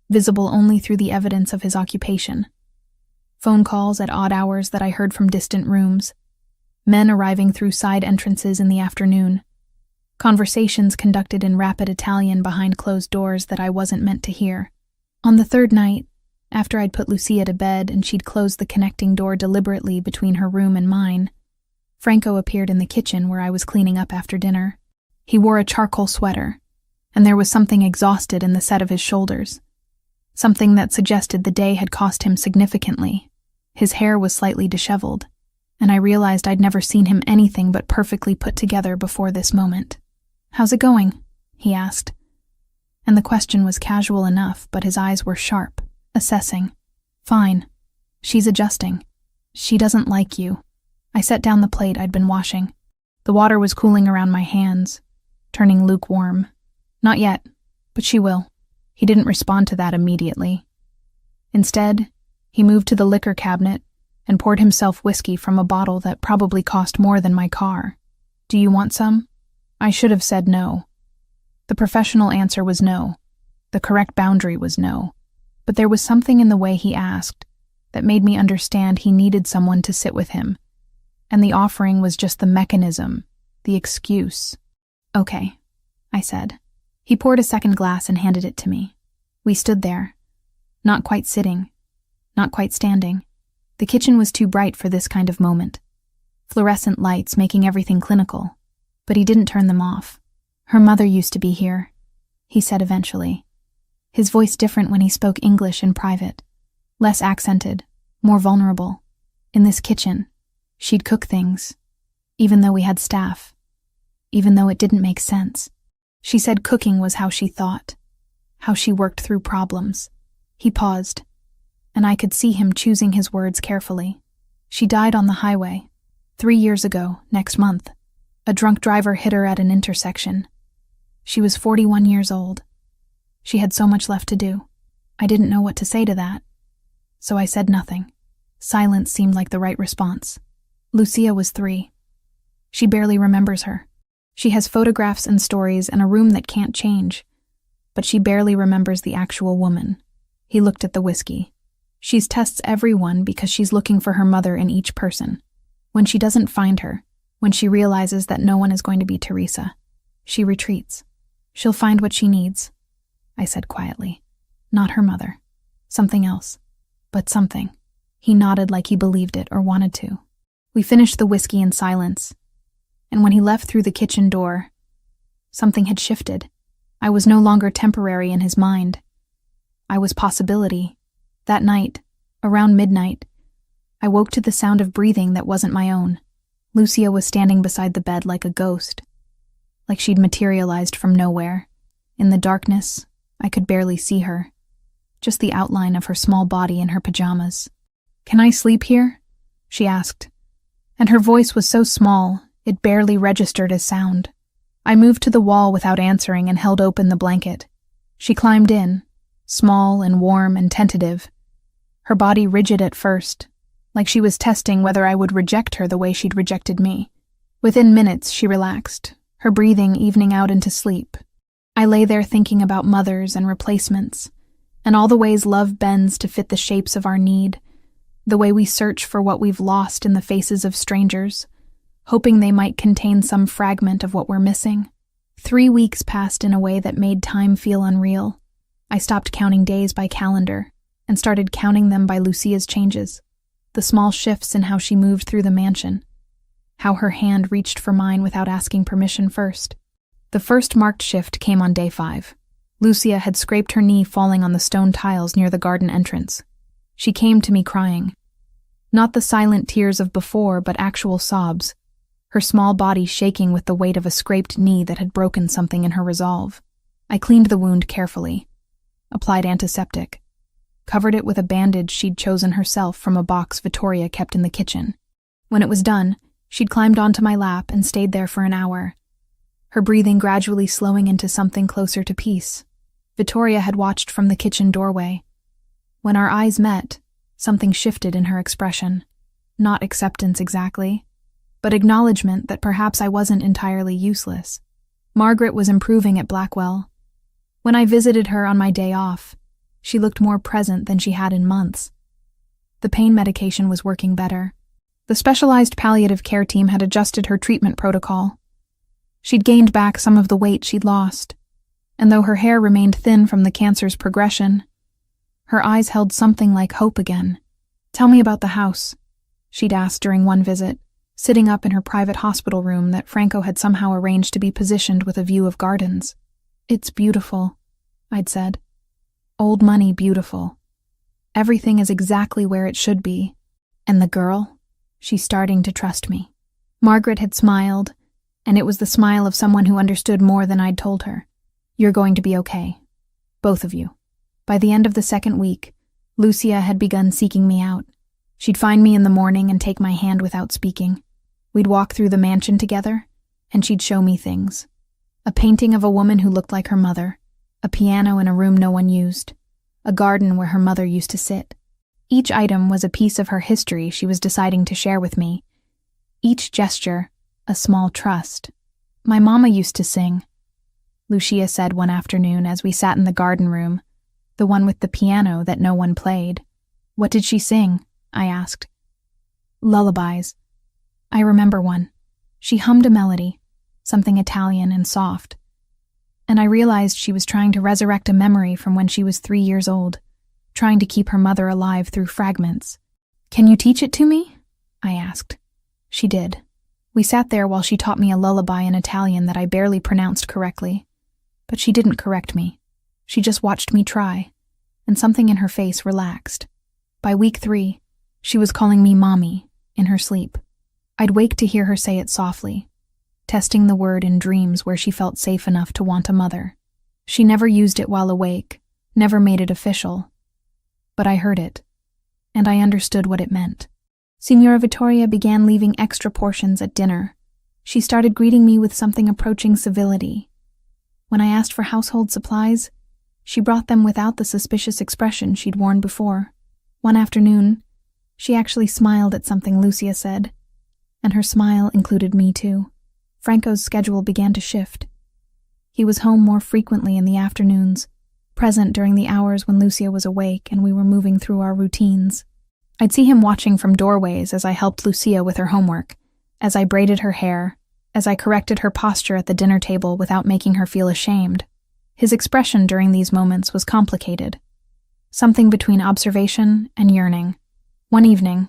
visible only through the evidence of his occupation. Phone calls at odd hours that I heard from distant rooms, men arriving through side entrances in the afternoon, conversations conducted in rapid Italian behind closed doors that I wasn't meant to hear. On the third night, after I'd put Lucia to bed and she'd closed the connecting door deliberately between her room and mine, Franco appeared in the kitchen where I was cleaning up after dinner. He wore a charcoal sweater, and there was something exhausted in the set of his shoulders, something that suggested the day had cost him significantly. His hair was slightly disheveled, and I realized I'd never seen him anything but perfectly put together before this moment. "How's it going?" he asked. And the question was casual enough, but his eyes were sharp, assessing. "Fine. She's adjusting. She doesn't like you." I set down the plate I'd been washing. The water was cooling around my hands, turning lukewarm. "Not yet, but she will." He didn't respond to that immediately. Instead, he moved to the liquor cabinet and poured himself whiskey from a bottle that probably cost more than my car. "Do you want some?" I should have said no. The professional answer was no. The correct boundary was no. But there was something in the way he asked that made me understand he needed someone to sit with him, and the offering was just the mechanism, the excuse. "Okay," I said. He poured a second glass and handed it to me. We stood there, Not quite sitting, not quite standing. The kitchen was too bright for this kind of moment. Fluorescent lights making everything clinical, but he didn't turn them off. Her mother used to be here, he said eventually. His voice different when he spoke English in private. Less accented, more vulnerable. In this kitchen, she'd cook things, even though we had staff, even though it didn't make sense. She said cooking was how she thought, how she worked through problems. He paused, and I could see him choosing his words carefully. She died on the highway. 3 years ago, next month. A drunk driver hit her at an intersection. She was 41 years old. She had so much left to do. I didn't know what to say to that. So I said nothing. Silence seemed like the right response. Lucia was 3. She barely remembers her. She has photographs and stories and a room that can't change. But she barely remembers the actual woman. He looked at the whiskey. She's tests everyone because she's looking for her mother in each person. When she doesn't find her, when she realizes that no one is going to be Teresa, she retreats. She'll find what she needs, I said quietly. Not her mother. Something else. But something. He nodded like he believed it or wanted to. We finished the whiskey in silence. And when he left through the kitchen door, something had shifted. I was no longer temporary in his mind. I was possibility. That night, around midnight, I woke to the sound of breathing that wasn't my own. Lucia was standing beside the bed like a ghost, like she'd materialized from nowhere. In the darkness, I could barely see her, just the outline of her small body in her pajamas. "Can I sleep here?" she asked, and her voice was so small, it barely registered as sound. I moved to the wall without answering and held open the blanket. She climbed in, small and warm and tentative, her body rigid at first, like she was testing whether I would reject her the way she'd rejected me. Within minutes, she relaxed, her breathing evening out into sleep. I lay there thinking about mothers and replacements, and all the ways love bends to fit the shapes of our need, the way we search for what we've lost in the faces of strangers, hoping they might contain some fragment of what we're missing. 3 weeks passed in a way that made time feel unreal. I stopped counting days by calendar and started counting them by Lucia's changes. The small shifts in how she moved through the mansion, how her hand reached for mine without asking permission first. The first marked shift came on day 5. Lucia had scraped her knee falling on the stone tiles near the garden entrance. She came to me crying. Not the silent tears of before, but actual sobs, her small body shaking with the weight of a scraped knee that had broken something in her resolve. I cleaned the wound carefully, applied antiseptic, covered it with a bandage she'd chosen herself from a box Vittoria kept in the kitchen. When it was done, she'd climbed onto my lap and stayed there for an hour, her breathing gradually slowing into something closer to peace. Vittoria had watched from the kitchen doorway. When our eyes met, something shifted in her expression. Not acceptance exactly, but acknowledgement that perhaps I wasn't entirely useless. Margaret was improving at Blackwell. When I visited her on my day off, she looked more present than she had in months. The pain medication was working better. The specialized palliative care team had adjusted her treatment protocol. She'd gained back some of the weight she'd lost, and though her hair remained thin from the cancer's progression, her eyes held something like hope again. "Tell me about the house," she'd asked during one visit, sitting up in her private hospital room that Franco had somehow arranged to be positioned with a view of gardens. "It's beautiful," I'd said. "Old money beautiful. Everything is exactly where it should be. And the girl? She's starting to trust me." Margaret had smiled, and it was the smile of someone who understood more than I'd told her. "You're going to be okay. Both of you." By the end of the second week, Lucia had begun seeking me out. She'd find me in the morning and take my hand without speaking. We'd walk through the mansion together, and she'd show me things. A painting of a woman who looked like her mother, a piano in a room no one used, a garden where her mother used to sit. Each item was a piece of her history she was deciding to share with me. Each gesture, a small trust. "My mama used to sing," Lucia said one afternoon as we sat in the garden room, the one with the piano that no one played. "What did she sing?" I asked. "Lullabies. I remember one. She hummed a melody, something Italian and soft, and I realized she was trying to resurrect a memory from when she was 3 years old. trying to keep her mother alive through fragments. "Can you teach it to me?" I asked. She did. We sat there while she taught me a lullaby in Italian that I barely pronounced correctly. But she didn't correct me. She just watched me try, and something in her face relaxed. By week 3, she was calling me Mommy in her sleep. I'd wake to hear her say it softly, testing the word in dreams where she felt safe enough to want a mother. She never used it while awake, never made it official. But I heard it, and I understood what it meant. Signora Vittoria began leaving extra portions at dinner. She started greeting me with something approaching civility. When I asked for household supplies, she brought them without the suspicious expression she'd worn before. One afternoon, she actually smiled at something Lucia said, and her smile included me too. Franco's schedule began to shift. He was home more frequently in the afternoons, present during the hours when Lucia was awake and we were moving through our routines. I'd see him watching from doorways as I helped Lucia with her homework, as I braided her hair, as I corrected her posture at the dinner table without making her feel ashamed. His expression during these moments was complicated, something between observation and yearning. One evening,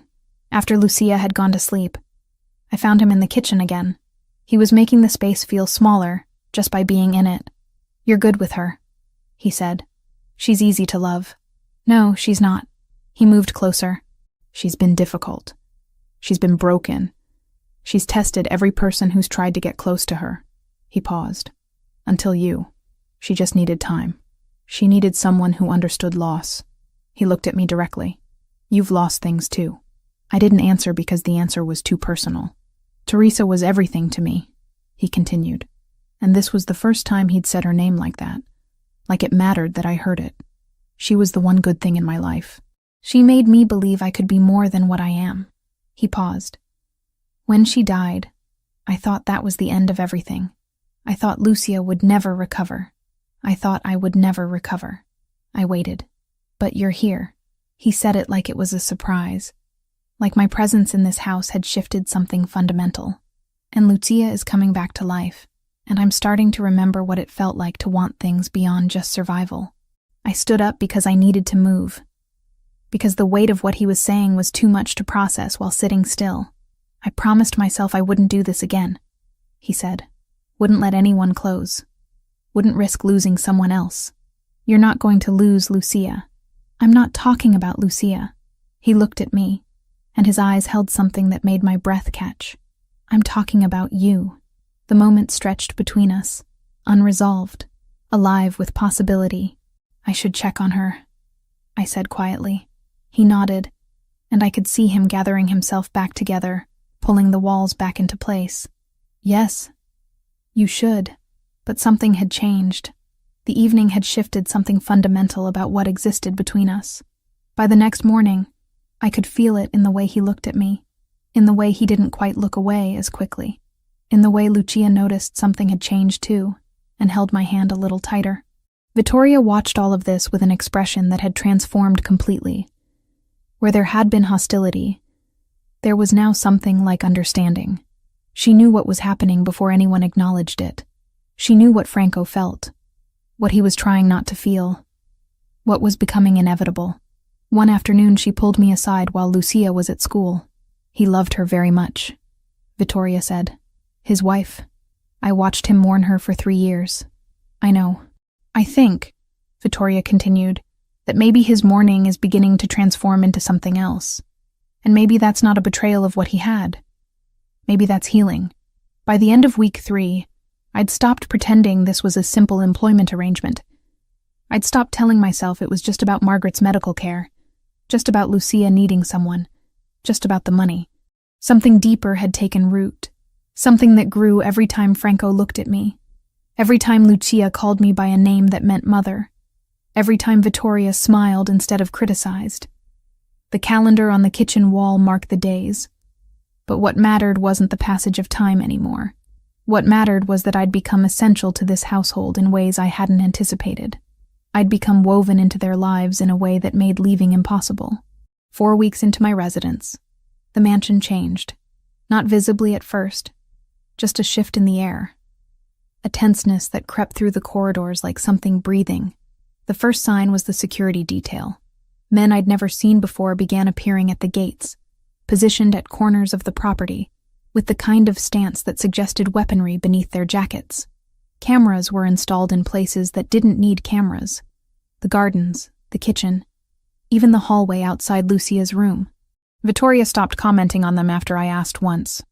after Lucia had gone to sleep, I found him in the kitchen again. He was making the space feel smaller just by being in it. "You're good with her," he said. "She's easy to love." "No, she's not." He moved closer. "She's been difficult. She's been broken. She's tested every person who's tried to get close to her." He paused. "Until you. She just needed time. She needed someone who understood loss." He looked at me directly. "You've lost things too." I didn't answer because the answer was too personal. "Teresa was everything to me," he continued. And this was the first time he'd said her name like that. Like it mattered that I heard it. She was the one good thing in my life. She made me believe I could be more than what I am. He paused. "When she died, I thought that was the end of everything. I thought Lucia would never recover. I thought I would never recover. I waited. But you're here." He said it like it was a surprise. Like my presence in this house had shifted something fundamental. And Lucia is coming back to life. And I'm starting to remember what it felt like to want things beyond just survival. I stood up because I needed to move. Because the weight of what he was saying was too much to process while sitting still. "I promised myself I wouldn't do this again," he said. "Wouldn't let anyone close. Wouldn't risk losing someone else." "You're not going to lose Lucia." "I'm not talking about Lucia." He looked at me, and his eyes held something that made my breath catch. "I'm talking about you." The moment stretched between us, unresolved, alive with possibility. "I should check on her," I said quietly. He nodded, and I could see him gathering himself back together, pulling the walls back into place. "Yes, you should." But something had changed. The evening had shifted something fundamental about what existed between us. By the next morning, I could feel it in the way he looked at me, in the way he didn't quite look away as quickly, in the way Lucia noticed something had changed too, and held my hand a little tighter. Vittoria watched all of this with an expression that had transformed completely. Where there had been hostility, there was now something like understanding. She knew what was happening before anyone acknowledged it. She knew what Franco felt, what he was trying not to feel, what was becoming inevitable. One afternoon she pulled me aside while Lucia was at school. "He loved her very much," Vittoria said. "His wife. I watched him mourn her for 3 years. I know. I think," Vittoria continued, "that maybe his mourning is beginning to transform into something else. And maybe that's not a betrayal of what he had. Maybe that's healing." By the end of week 3, I'd stopped pretending this was a simple employment arrangement. I'd stopped telling myself it was just about Margaret's medical care, just about Lucia needing someone, just about the money. Something deeper had taken root, something that grew every time Franco looked at me, every time Lucia called me by a name that meant mother, every time Vittoria smiled instead of criticized. The calendar on the kitchen wall marked the days. But what mattered wasn't the passage of time anymore. What mattered was that I'd become essential to this household in ways I hadn't anticipated. I'd become woven into their lives in a way that made leaving impossible. 4 weeks into my residence, the mansion changed. Not visibly at first, just a shift in the air. A tenseness that crept through the corridors like something breathing. The first sign was the security detail. Men I'd never seen before began appearing at the gates, positioned at corners of the property, with the kind of stance that suggested weaponry beneath their jackets. Cameras were installed in places that didn't need cameras. The gardens, the kitchen, even the hallway outside Lucia's room. Vittoria stopped commenting on them after I asked once.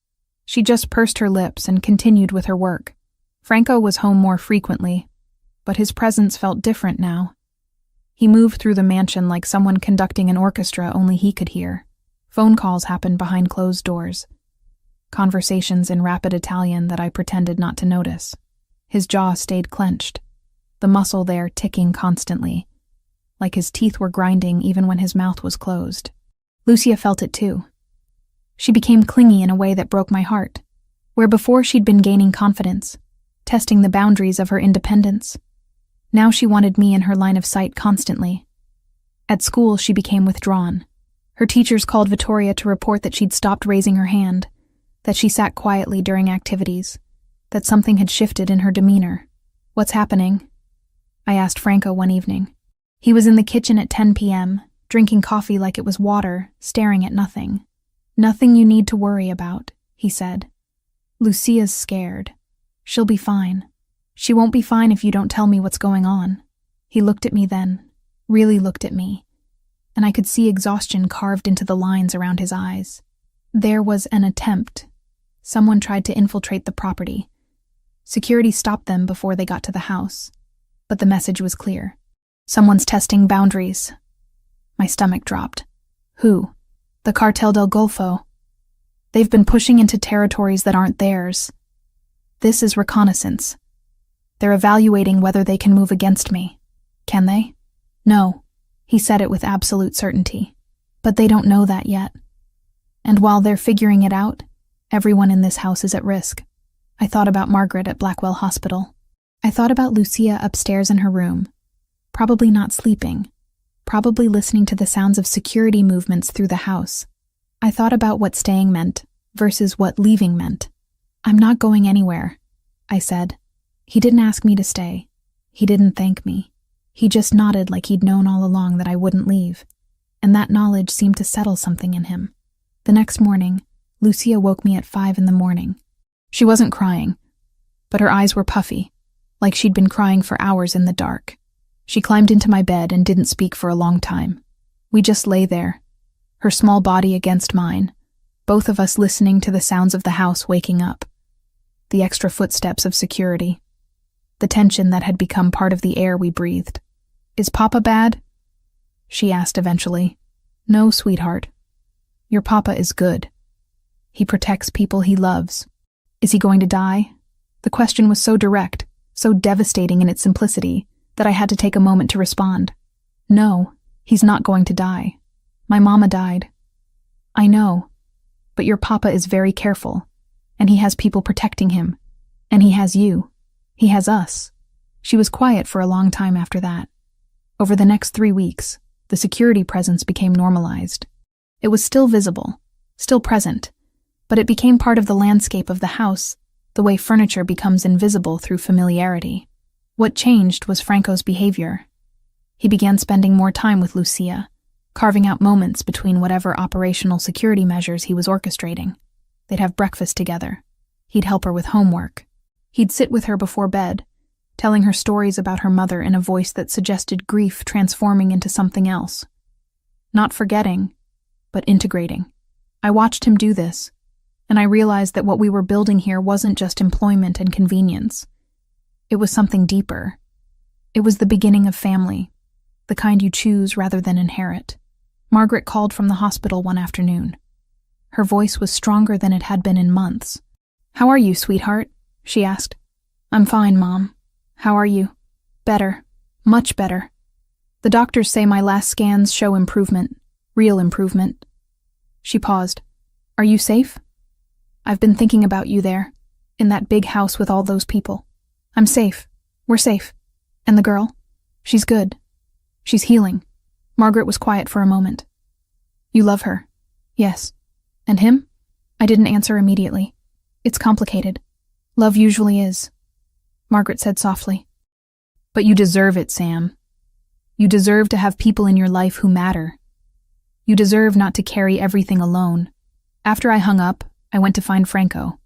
She just pursed her lips and continued with her work. Franco was home more frequently, but his presence felt different now. He moved through the mansion like someone conducting an orchestra only he could hear. Phone calls happened behind closed doors. Conversations in rapid Italian that I pretended not to notice. His jaw stayed clenched, the muscle there ticking constantly, like his teeth were grinding even when his mouth was closed. Lucia felt it too. She became clingy in a way that broke my heart, where before she'd been gaining confidence, testing the boundaries of her independence. Now she wanted me in her line of sight constantly. At school, she became withdrawn. Her teachers called Vittoria to report that she'd stopped raising her hand, that she sat quietly during activities, that something had shifted in her demeanor. "What's happening?" I asked Franco one evening. He was in the kitchen at 10 p.m., drinking coffee like it was water, staring at nothing. "Nothing you need to worry about," he said. "Lucia's scared. She'll be fine. She won't be fine if you don't tell me what's going on." He looked at me then, really looked at me, and I could see exhaustion carved into the lines around his eyes. There was an attempt. Someone tried to infiltrate the property. Security stopped them before they got to the house, but the message was clear. Someone's testing boundaries. My stomach dropped. Who? The Cartel del Golfo. They've been pushing into territories that aren't theirs. This is reconnaissance. They're evaluating whether they can move against me. Can they? No. He said it with absolute certainty. But they don't know that yet. And while they're figuring it out, everyone in this house is at risk. I thought about Margaret at Blackwell Hospital. I thought about Lucia upstairs in her room, probably not sleeping, probably listening to the sounds of security movements through the house. I thought about what staying meant versus what leaving meant. "I'm not going anywhere," I said. He didn't ask me to stay. He didn't thank me. He just nodded like he'd known all along that I wouldn't leave, and that knowledge seemed to settle something in him. The next morning, Lucia woke me at 5 a.m. She wasn't crying, but her eyes were puffy, like she'd been crying for hours in the dark. She climbed into my bed and didn't speak for a long time. We just lay there, her small body against mine, both of us listening to the sounds of the house waking up, the extra footsteps of security, the tension that had become part of the air we breathed. "Is Papa bad?" she asked eventually. "No, sweetheart. Your Papa is good. He protects people he loves. Is he going to die?" The question was so direct, so devastating in its simplicity, that I had to take a moment to respond. "No, he's not going to die. My mama died." "I know, but your Papa is very careful, and he has people protecting him, and he has you. He has us." She was quiet for a long time after that. Over the next 3 weeks, the security presence became normalized. It was still visible, still present, but it became part of the landscape of the house, the way furniture becomes invisible through familiarity. What changed was Franco's behavior. He began spending more time with Lucia, carving out moments between whatever operational security measures he was orchestrating. They'd have breakfast together. He'd help her with homework. He'd sit with her before bed, telling her stories about her mother in a voice that suggested grief transforming into something else. Not forgetting, but integrating. I watched him do this, and I realized that what we were building here wasn't just employment and convenience. It was something deeper. It was the beginning of family, the kind you choose rather than inherit. Margaret called from the hospital one afternoon. Her voice was stronger than it had been in months. "How are you, sweetheart?" she asked. "I'm fine, Mom. How are you?" "Better. Much better. The doctors say my last scans show improvement. Real improvement." She paused. "Are you safe?" "I've been thinking about you there, in that big house with all those people. I'm safe. We're safe. And the girl? She's good. She's healing." Margaret was quiet for a moment. "You love her?" "Yes." "And him?" I didn't answer immediately. "It's complicated. Love usually is," Margaret said softly. "But you deserve it, Sam. You deserve to have people in your life who matter. You deserve not to carry everything alone. After I hung up, I went to find Franco.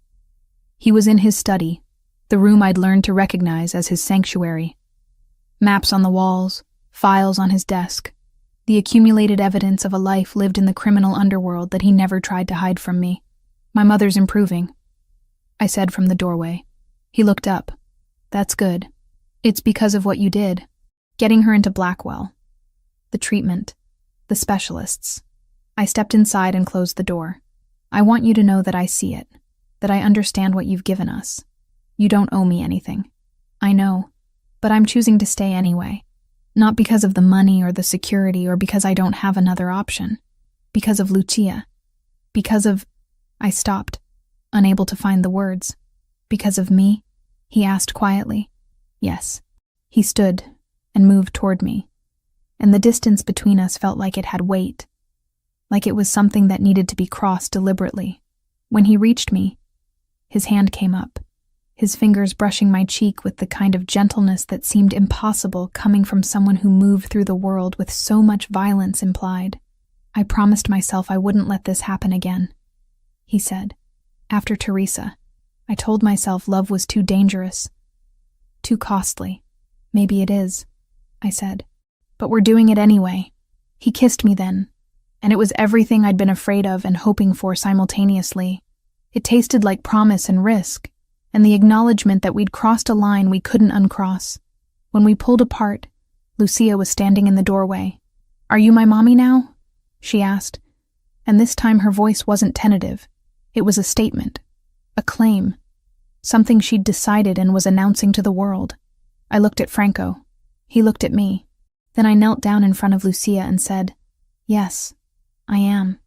He was in his study, the room I'd learned to recognize as his sanctuary. Maps on the walls, files on his desk, the accumulated evidence of a life lived in the criminal underworld that he never tried to hide from me. "My mother's improving," I said from the doorway. He looked up. "That's good. It's because of what you did. Getting her into Blackwell. The treatment. The specialists." I stepped inside and closed the door. "I want you to know that I see it, that I understand what you've given us. You don't owe me anything. I know, but I'm choosing to stay anyway. Not because of the money or the security or because I don't have another option. Because of Lucia. Because of—" I stopped, unable to find the words. "Because of me?" he asked quietly. "Yes." He stood and moved toward me, and the distance between us felt like it had weight, like it was something that needed to be crossed deliberately. When he reached me, his hand came up, his fingers brushing my cheek with the kind of gentleness that seemed impossible coming from someone who moved through the world with so much violence implied. "I promised myself I wouldn't let this happen again," he said. "After Teresa, I told myself love was too dangerous, too costly. Maybe it is," I said. "But we're doing it anyway." He kissed me then, and it was everything I'd been afraid of and hoping for simultaneously. It tasted like promise and risk, and the acknowledgement that we'd crossed a line we couldn't uncross. When we pulled apart, Lucia was standing in the doorway. "Are you my mommy now?" she asked, and this time her voice wasn't tentative. It was a statement, a claim, something she'd decided and was announcing to the world. I looked at Franco. He looked at me. Then I knelt down in front of Lucia and said, "Yes, I am."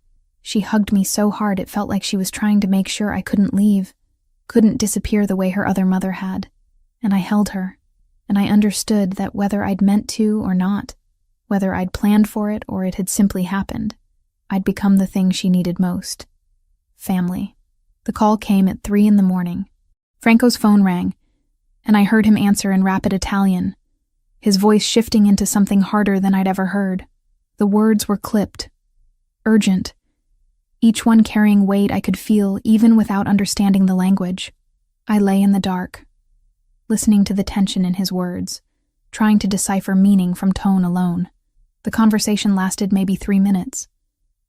She hugged me so hard it felt like she was trying to make sure I couldn't leave, couldn't disappear the way her other mother had. And I held her, and I understood that whether I'd meant to or not, whether I'd planned for it or it had simply happened, I'd become the thing she needed most. Family. The call came at 3 a.m. Franco's phone rang, and I heard him answer in rapid Italian, his voice shifting into something harder than I'd ever heard. The words were clipped, urgent, each one carrying weight I could feel even without understanding the language. I lay in the dark, listening to the tension in his words, trying to decipher meaning from tone alone. The conversation lasted maybe 3 minutes,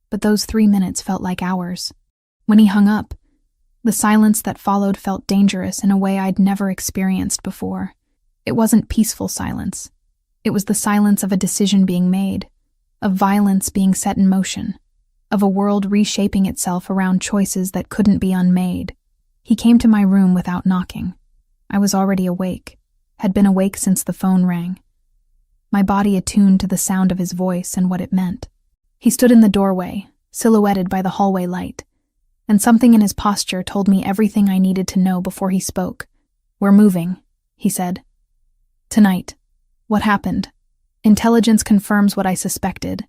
but those 3 minutes felt like hours. When he hung up, the silence that followed felt dangerous in a way I'd never experienced before. It wasn't peaceful silence. It was the silence of a decision being made, of violence being set in motion, of a world reshaping itself around choices that couldn't be unmade. He came to my room without knocking. I was already awake, had been awake since the phone rang, my body attuned to the sound of his voice and what it meant. He stood in the doorway, silhouetted by the hallway light, and something in his posture told me everything I needed to know before he spoke. "We're moving," he said. "Tonight." "What happened?" "Intelligence confirms what I suspected.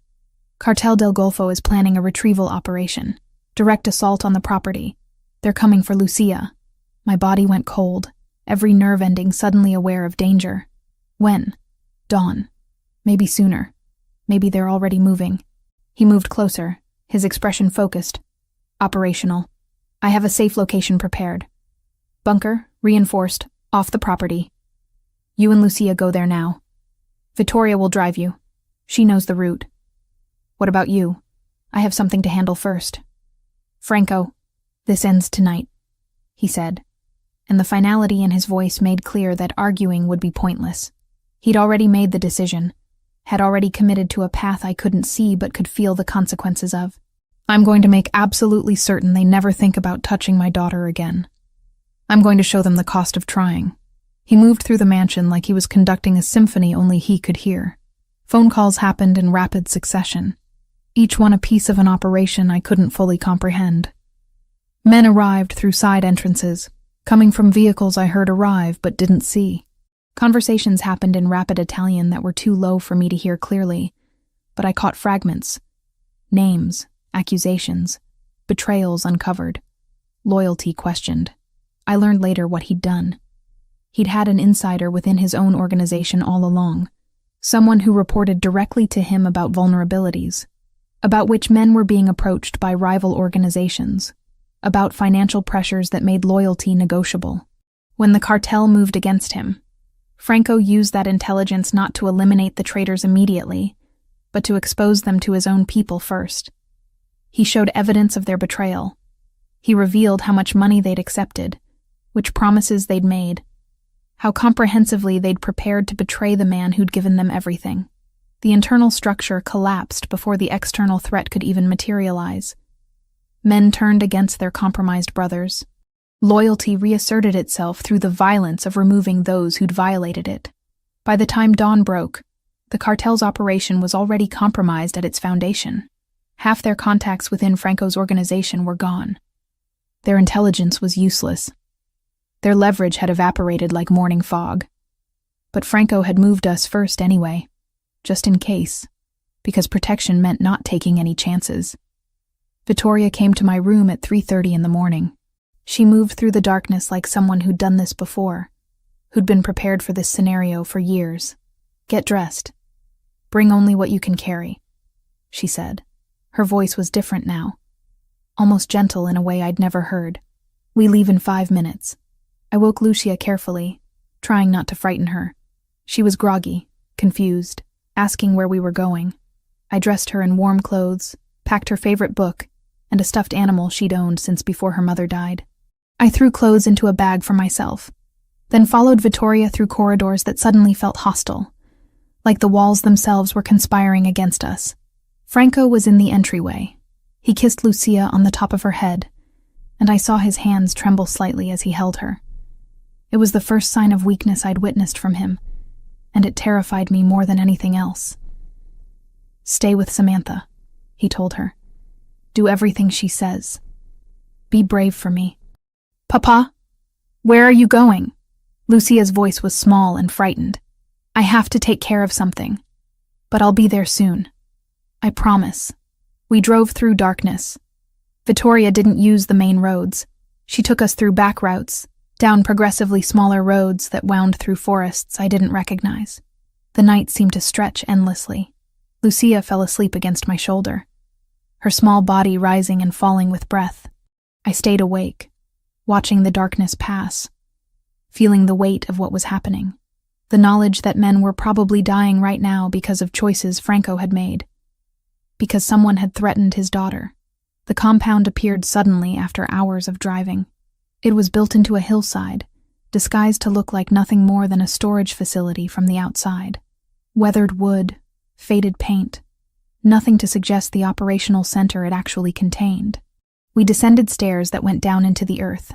Cartel del Golfo is planning a retrieval operation, direct assault on the property. They're coming for Lucia." My body went cold, every nerve ending suddenly aware of danger. "When?" "Dawn. Maybe sooner. Maybe they're already moving." He moved closer, his expression focused. "Operational. I have a safe location prepared. Bunker, reinforced, off the property. You and Lucia go there now. Vittoria will drive you. She knows the route. What about you? I have something to handle first." "Franco, this ends tonight," he said, and the finality in his voice made clear that arguing would be pointless. He'd already made the decision, had already committed to a path I couldn't see but could feel the consequences of. "I'm going to make absolutely certain they never think about touching my daughter again. I'm going to show them the cost of trying." He moved through the mansion like he was conducting a symphony only he could hear. Phone calls happened in rapid succession, each one a piece of an operation I couldn't fully comprehend. Men arrived through side entrances, coming from vehicles I heard arrive but didn't see. Conversations happened in rapid Italian that were too low for me to hear clearly, but I caught fragments. Names, accusations, betrayals uncovered, loyalty questioned. I learned later what he'd done. He'd had an insider within his own organization all along, Someone who reported directly to him about vulnerabilities, about which men were being approached by rival organizations, about financial pressures that made loyalty negotiable. When the cartel moved against him, Franco used that intelligence not to eliminate the traitors immediately, but to expose them to his own people first. He showed evidence of their betrayal. He revealed how much money they'd accepted, which promises they'd made, how comprehensively they'd prepared to betray the man who'd given them everything. The internal structure collapsed before the external threat could even materialize. Men turned against their compromised brothers. Loyalty reasserted itself through the violence of removing those who'd violated it. By the time dawn broke, the cartel's operation was already compromised at its foundation. Half their contacts within Franco's organization were gone. Their intelligence was useless. Their leverage had evaporated like morning fog. But Franco had moved us first anyway, just in case, because protection meant not taking any chances. Vittoria came to my room at 3:30 in the morning. She moved through the darkness like someone who'd done this before, who'd been prepared for this scenario for years. "Get dressed. Bring only what you can carry," she said. Her voice was different now, almost gentle in a way I'd never heard. "We leave in 5 minutes." I woke Lucia carefully, trying not to frighten her. She was groggy, confused, asking where we were going. I dressed her in warm clothes, packed her favorite book, and a stuffed animal she'd owned since before her mother died. I threw clothes into a bag for myself, then followed Vittoria through corridors that suddenly felt hostile, like the walls themselves were conspiring against us. Franco was in the entryway. He kissed Lucia on the top of her head, and I saw his hands tremble slightly as he held her. It was the first sign of weakness I'd witnessed from him, and it terrified me more than anything else. "Stay with Samantha," he told her. "Do everything she says. Be brave for me." "Papa, where are you going?" Lucia's voice was small and frightened. "I have to take care of something, but I'll be there soon. I promise." We drove through darkness. Vittoria didn't use the main roads. She took us through back routes, down progressively smaller roads that wound through forests I didn't recognize. The night seemed to stretch endlessly. Lucia fell asleep against my shoulder, her small body rising and falling with breath. I stayed awake, watching the darkness pass, feeling the weight of what was happening, the knowledge that men were probably dying right now because of choices Franco had made, because someone had threatened his daughter. The compound appeared suddenly after hours of driving. It was built into a hillside, disguised to look like nothing more than a storage facility from the outside. Weathered wood, faded paint, nothing to suggest the operational center it actually contained. We descended stairs that went down into the earth.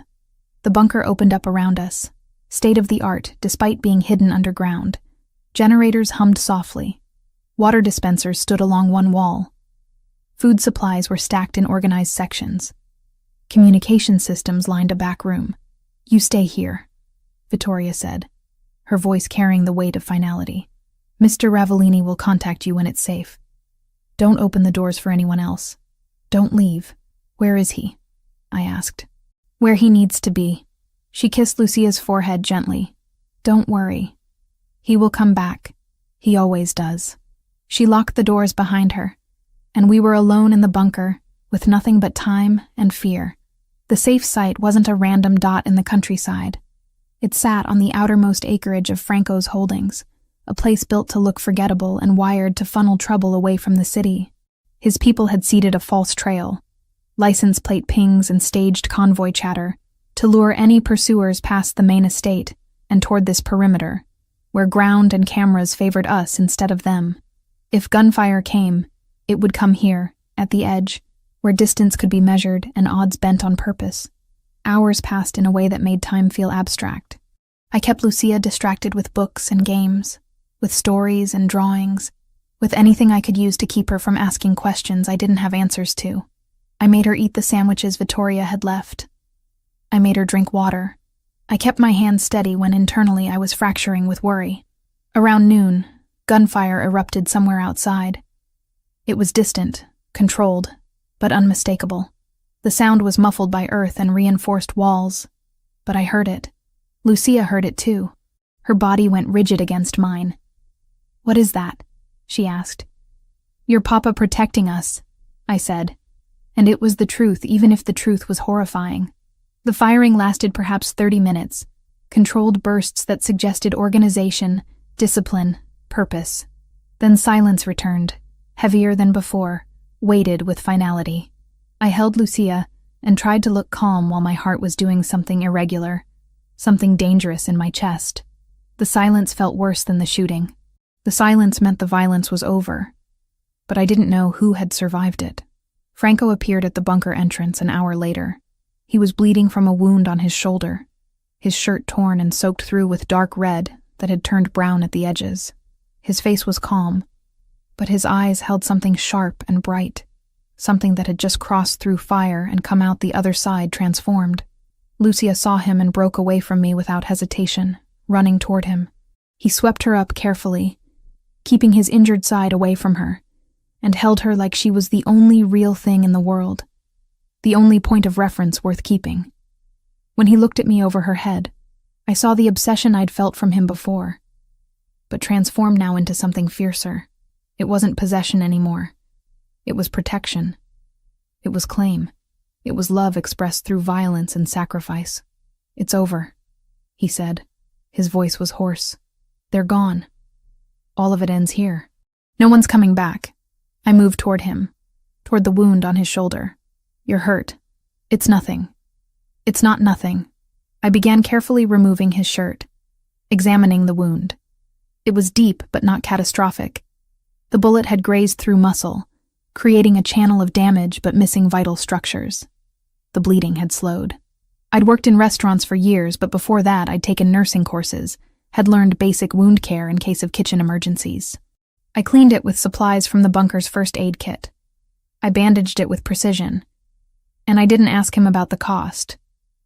The bunker opened up around us, state-of-the-art despite being hidden underground. Generators hummed softly. Water dispensers stood along one wall. Food supplies were stacked in organized sections. Communication systems lined a back room. "You stay here," Vittoria said, her voice carrying the weight of finality. "Mr. Ravellini will contact you when it's safe. Don't open the doors for anyone else. Don't leave." "Where is he?" I asked. "Where he needs to be." She kissed Lucia's forehead gently. "Don't worry. He will come back. He always does." She locked the doors behind her, and we were alone in the bunker, with nothing but time and fear. The safe site wasn't a random dot in the countryside. It sat on the outermost acreage of Franco's holdings, a place built to look forgettable and wired to funnel trouble away from the city. His people had seeded a false trail, license plate pings and staged convoy chatter, to lure any pursuers past the main estate and toward this perimeter, where ground and cameras favored us instead of them. If gunfire came, it would come here, at the edge, where distance could be measured and odds bent on purpose. Hours passed in a way that made time feel abstract. I kept Lucia distracted with books and games, with stories and drawings, with anything I could use to keep her from asking questions I didn't have answers to. I made her eat the sandwiches Vittoria had left. I made her drink water. I kept my hands steady when internally I was fracturing with worry. Around noon, gunfire erupted somewhere outside. It was distant, controlled, but unmistakable. The sound was muffled by earth and reinforced walls, but I heard it. Lucia heard it too. Her body went rigid against mine. "What is that?" she asked. "Your papa protecting us," I said. And it was the truth, even if the truth was horrifying. The firing lasted perhaps 30 minutes, controlled bursts that suggested organization, discipline, purpose. Then silence returned, heavier than before, weighted with finality. I held Lucia and tried to look calm while my heart was doing something irregular, something dangerous in my chest. The silence felt worse than the shooting. The silence meant the violence was over, but I didn't know who had survived it. Franco appeared at the bunker entrance an hour later. He was bleeding from a wound on his shoulder, his shirt torn and soaked through with dark red that had turned brown at the edges. His face was calm, but his eyes held something sharp and bright, something that had just crossed through fire and come out the other side transformed. Lucia saw him and broke away from me without hesitation, running toward him. He swept her up carefully, keeping his injured side away from her, and held her like she was the only real thing in the world, the only point of reference worth keeping. When he looked at me over her head, I saw the obsession I'd felt from him before, but transformed now into something fiercer. It wasn't possession anymore. It was protection. It was claim. It was love expressed through violence and sacrifice. "It's over," he said. His voice was hoarse. "They're gone. All of it ends here. No one's coming back." I moved toward him, toward the wound on his shoulder. "You're hurt. It's nothing." "It's not nothing." I began carefully removing his shirt, examining the wound. It was deep but not catastrophic. The bullet had grazed through muscle, creating a channel of damage but missing vital structures. The bleeding had slowed. I'd worked in restaurants for years, but before that I'd taken nursing courses, had learned basic wound care in case of kitchen emergencies. I cleaned it with supplies from the bunker's first aid kit. I bandaged it with precision. And I didn't ask him about the cost,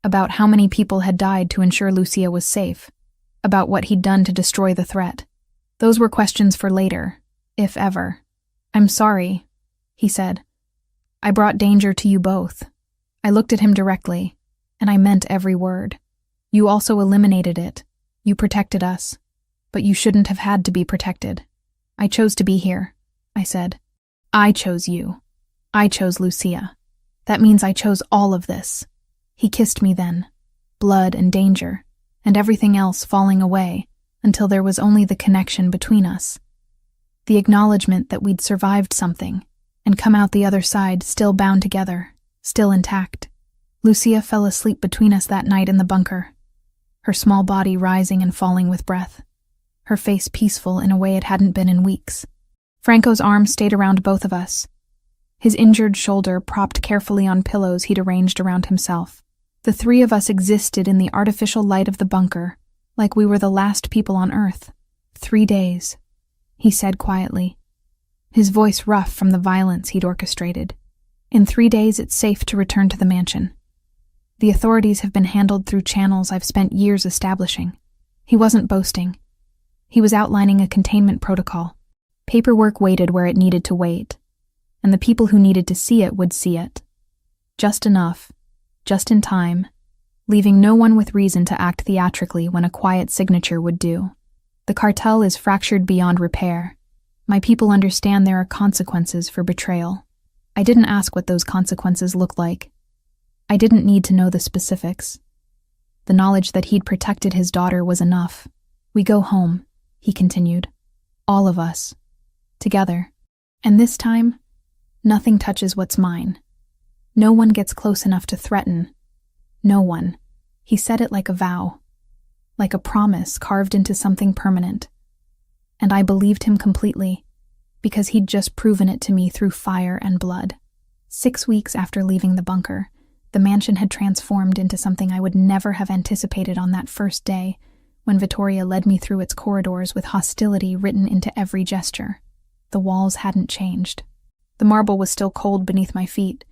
about how many people had died to ensure Lucia was safe, about what he'd done to destroy the threat. Those were questions for later, if ever. "I'm sorry," he said. "I brought danger to you both." I looked at him directly, and I meant every word. "You also eliminated it. You protected us. But you shouldn't have had to be protected. I chose to be here," I said. "I chose you. I chose Lucia. That means I chose all of this." He kissed me then, blood and danger, and everything else falling away until there was only the connection between us. The acknowledgement that we'd survived something and come out the other side still bound together, still intact. Lucia fell asleep between us that night in the bunker, her small body rising and falling with breath, her face peaceful in a way it hadn't been in weeks. Franco's arm stayed around both of us, his injured shoulder propped carefully on pillows he'd arranged around himself. The three of us existed in the artificial light of the bunker, like we were the last people on Earth. 3 days, he said quietly, his voice rough from the violence he'd orchestrated. "In 3 days it's safe to return to the mansion. The authorities have been handled through channels I've spent years establishing." He wasn't boasting. He was outlining a containment protocol. Paperwork waited where it needed to wait, and the people who needed to see it would see it. Just enough, just in time, leaving no one with reason to act theatrically when a quiet signature would do. "The cartel is fractured beyond repair. My people understand there are consequences for betrayal." I didn't ask what those consequences looked like. I didn't need to know the specifics. The knowledge that he'd protected his daughter was enough. "We go home," he continued. "All of us. Together. And this time, nothing touches what's mine. No one gets close enough to threaten. No one." He said it like a vow, like a promise carved into something permanent. And I believed him completely, because he'd just proven it to me through fire and blood. 6 weeks after leaving the bunker, the mansion had transformed into something I would never have anticipated on that first day, when Vittoria led me through its corridors with hostility written into every gesture. The walls hadn't changed. The marble was still cold beneath my feet.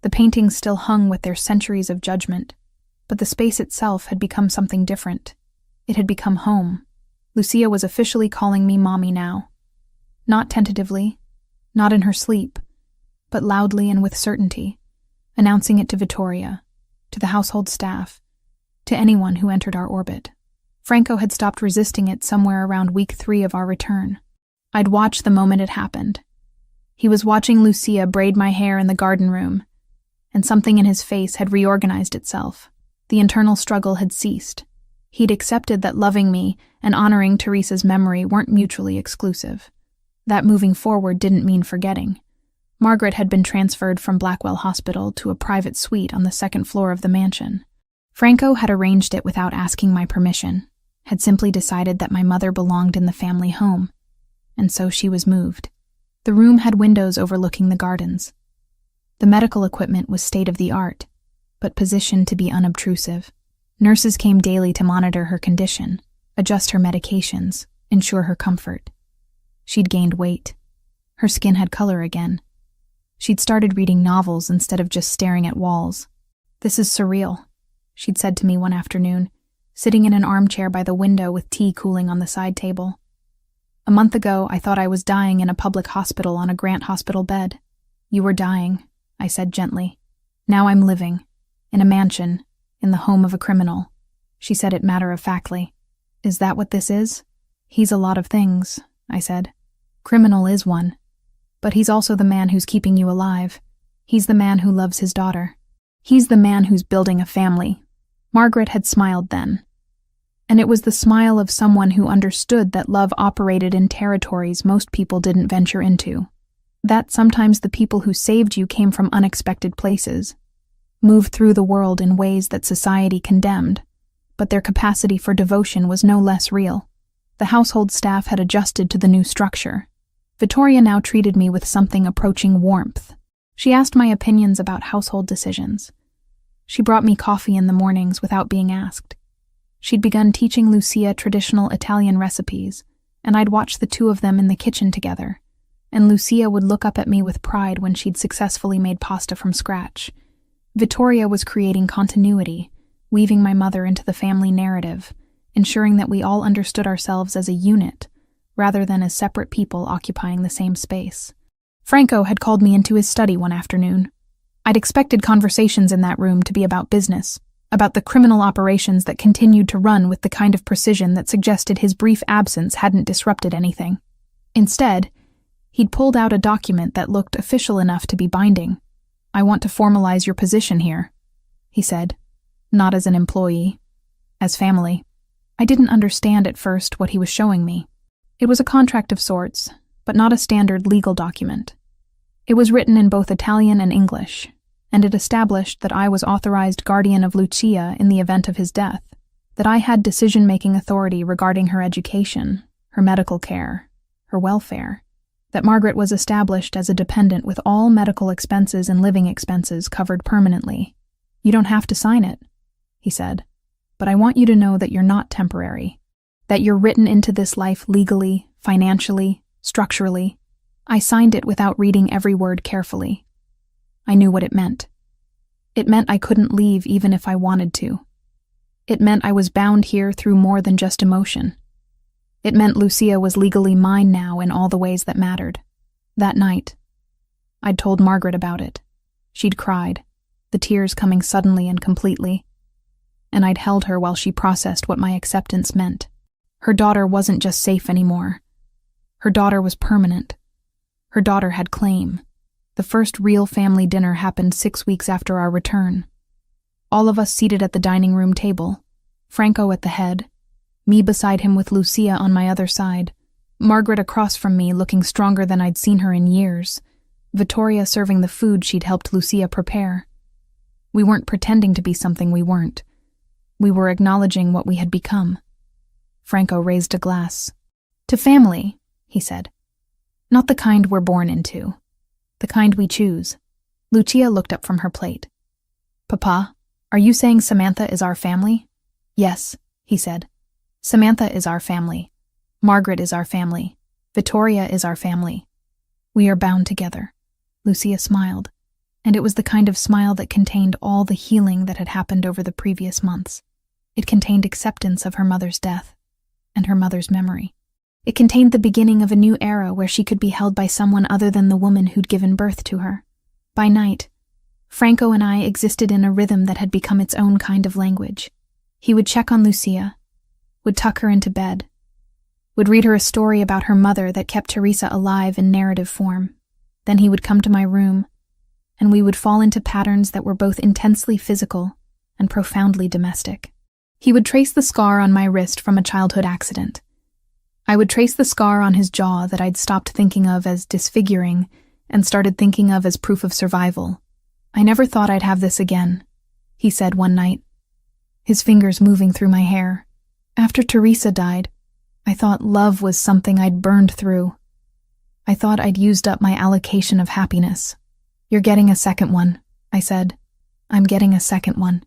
The paintings still hung with their centuries of judgment. But the space itself had become something different. It had become home. Lucia was officially calling me Mommy now. Not tentatively, not in her sleep, but loudly and with certainty, announcing it to Vittoria, to the household staff, to anyone who entered our orbit. Franco had stopped resisting it somewhere around week 3 of our return. I'd watched the moment it happened. He was watching Lucia braid my hair in the garden room, and something in his face had reorganized itself. The internal struggle had ceased. He'd accepted that loving me and honoring Teresa's memory weren't mutually exclusive. That moving forward didn't mean forgetting. Margaret had been transferred from Blackwell Hospital to a private suite on the second floor of the mansion. Franco had arranged it without asking my permission, had simply decided that my mother belonged in the family home, and so she was moved. The room had windows overlooking the gardens. The medical equipment was state-of-the-art, but positioned to be unobtrusive. Nurses came daily to monitor her condition, adjust her medications, ensure her comfort. She'd gained weight. Her skin had color again. She'd started reading novels instead of just staring at walls. "This is surreal," she'd said to me one afternoon, sitting in an armchair by the window with tea cooling on the side table. "A month ago, I thought I was dying in a public hospital on a Grant Hospital bed." "You were dying," I said gently. "Now I'm living, in a mansion, in the home of a criminal." She said it matter-of-factly. "Is that what this is?" "He's a lot of things," I said. "Criminal is one. But he's also the man who's keeping you alive. He's the man who loves his daughter. He's the man who's building a family." Margaret had smiled then. And it was the smile of someone who understood that love operated in territories most people didn't venture into. That sometimes the people who saved you came from unexpected places, moved through the world in ways that society condemned, but their capacity for devotion was no less real. The household staff had adjusted to the new structure. Vittoria now treated me with something approaching warmth. She asked my opinions about household decisions. She brought me coffee in the mornings without being asked. She'd begun teaching Lucia traditional Italian recipes, and I'd watch the two of them in the kitchen together, and Lucia would look up at me with pride when she'd successfully made pasta from scratch. Vittoria was creating continuity, weaving my mother into the family narrative, ensuring that we all understood ourselves as a unit, rather than as separate people occupying the same space. Franco had called me into his study one afternoon. I'd expected conversations in that room to be about business, about the criminal operations that continued to run with the kind of precision that suggested his brief absence hadn't disrupted anything. Instead, he'd pulled out a document that looked official enough to be binding. "I want to formalize your position here," he said, "not as an employee, as family." I didn't understand at first what he was showing me. It was a contract of sorts, but not a standard legal document. It was written in both Italian and English, and it established that I was authorized guardian of Lucia in the event of his death, that I had decision-making authority regarding her education, her medical care, her welfare, that Margaret was established as a dependent with all medical expenses and living expenses covered permanently. "You don't have to sign it," he said, "but I want you to know that you're not temporary, that you're written into this life legally, financially, structurally." I signed it without reading every word carefully. I knew what it meant. It meant I couldn't leave even if I wanted to. It meant I was bound here through more than just emotion. It meant Lucia was legally mine now in all the ways that mattered. That night, I'd told Margaret about it. She'd cried, the tears coming suddenly and completely, and I'd held her while she processed what my acceptance meant. Her daughter wasn't just safe anymore. Her daughter was permanent. Her daughter had claim. The first real family dinner happened 6 weeks after our return. All of us seated at the dining room table, Franco at the head, me beside him with Lucia on my other side, Margaret across from me looking stronger than I'd seen her in years, Vittoria serving the food she'd helped Lucia prepare. We weren't pretending to be something we weren't. We were acknowledging what we had become. Franco raised a glass. "To family," he said. "Not the kind we're born into. The kind we choose." Lucia looked up from her plate. "Papa, are you saying Samantha is our family?" "Yes," he said. "Samantha is our family. Margaret is our family. Vittoria is our family. We are bound together." Lucia smiled, and it was the kind of smile that contained all the healing that had happened over the previous months. It contained acceptance of her mother's death and her mother's memory. It contained the beginning of a new era where she could be held by someone other than the woman who'd given birth to her. By night, Franco and I existed in a rhythm that had become its own kind of language. He would check on Lucia, would tuck her into bed, would read her a story about her mother that kept Teresa alive in narrative form. Then he would come to my room, and we would fall into patterns that were both intensely physical and profoundly domestic. He would trace the scar on my wrist from a childhood accident. I would trace the scar on his jaw that I'd stopped thinking of as disfiguring and started thinking of as proof of survival. "I never thought I'd have this again," he said one night, his fingers moving through my hair. "After Teresa died, I thought love was something I'd burned through. I thought I'd used up my allocation of happiness." "You're getting a second one," I said. "I'm getting a second one,"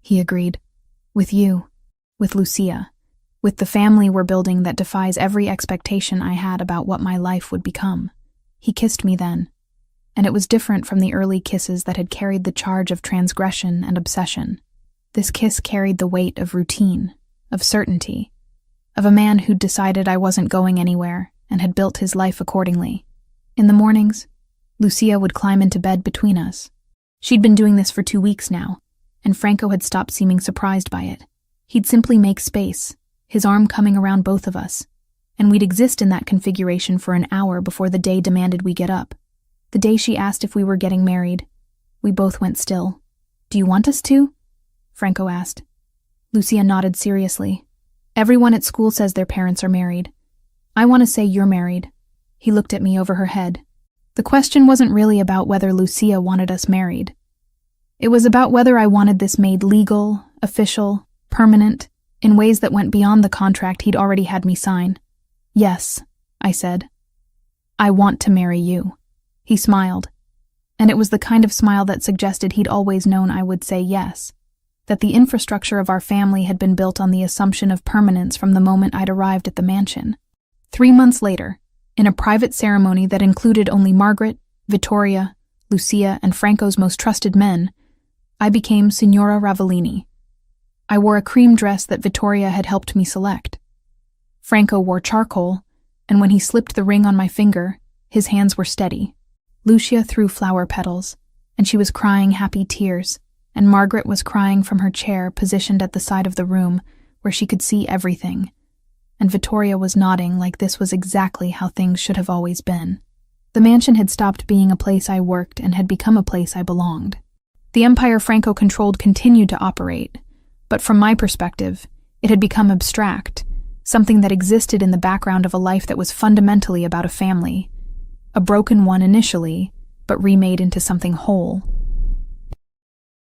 he agreed. "With you, with Lucia, with the family we're building that defies every expectation I had about what my life would become." He kissed me then, and it was different from the early kisses that had carried the charge of transgression and obsession. This kiss carried the weight of routine, of certainty, of a man who'd decided I wasn't going anywhere and had built his life accordingly. In the mornings, Lucia would climb into bed between us. She'd been doing this for 2 weeks now, and Franco had stopped seeming surprised by it. He'd simply make space, his arm coming around both of us, and we'd exist in that configuration for an hour before the day demanded we get up. The day she asked if we were getting married, we both went still. "Do you want us to?" Franco asked. Lucia nodded seriously. "Everyone at school says their parents are married. I want to say you're married." He looked at me over her head. The question wasn't really about whether Lucia wanted us married. It was about whether I wanted this made legal, official, permanent, in ways that went beyond the contract he'd already had me sign. "Yes," I said. "I want to marry you." He smiled, and it was the kind of smile that suggested he'd always known I would say yes, that the infrastructure of our family had been built on the assumption of permanence from the moment I'd arrived at the mansion. 3 months later, in a private ceremony that included only Margaret, Vittoria, Lucia, and Franco's most trusted men, I became Signora Ravellini. I wore a cream dress that Vittoria had helped me select. Franco wore charcoal, and when he slipped the ring on my finger, his hands were steady. Lucia threw flower petals, and she was crying happy tears, and Margaret was crying from her chair positioned at the side of the room where she could see everything, and Vittoria was nodding like this was exactly how things should have always been. The mansion had stopped being a place I worked and had become a place I belonged. The empire Franco controlled continued to operate, but from my perspective, it had become abstract, something that existed in the background of a life that was fundamentally about a family, a broken one initially, but remade into something whole.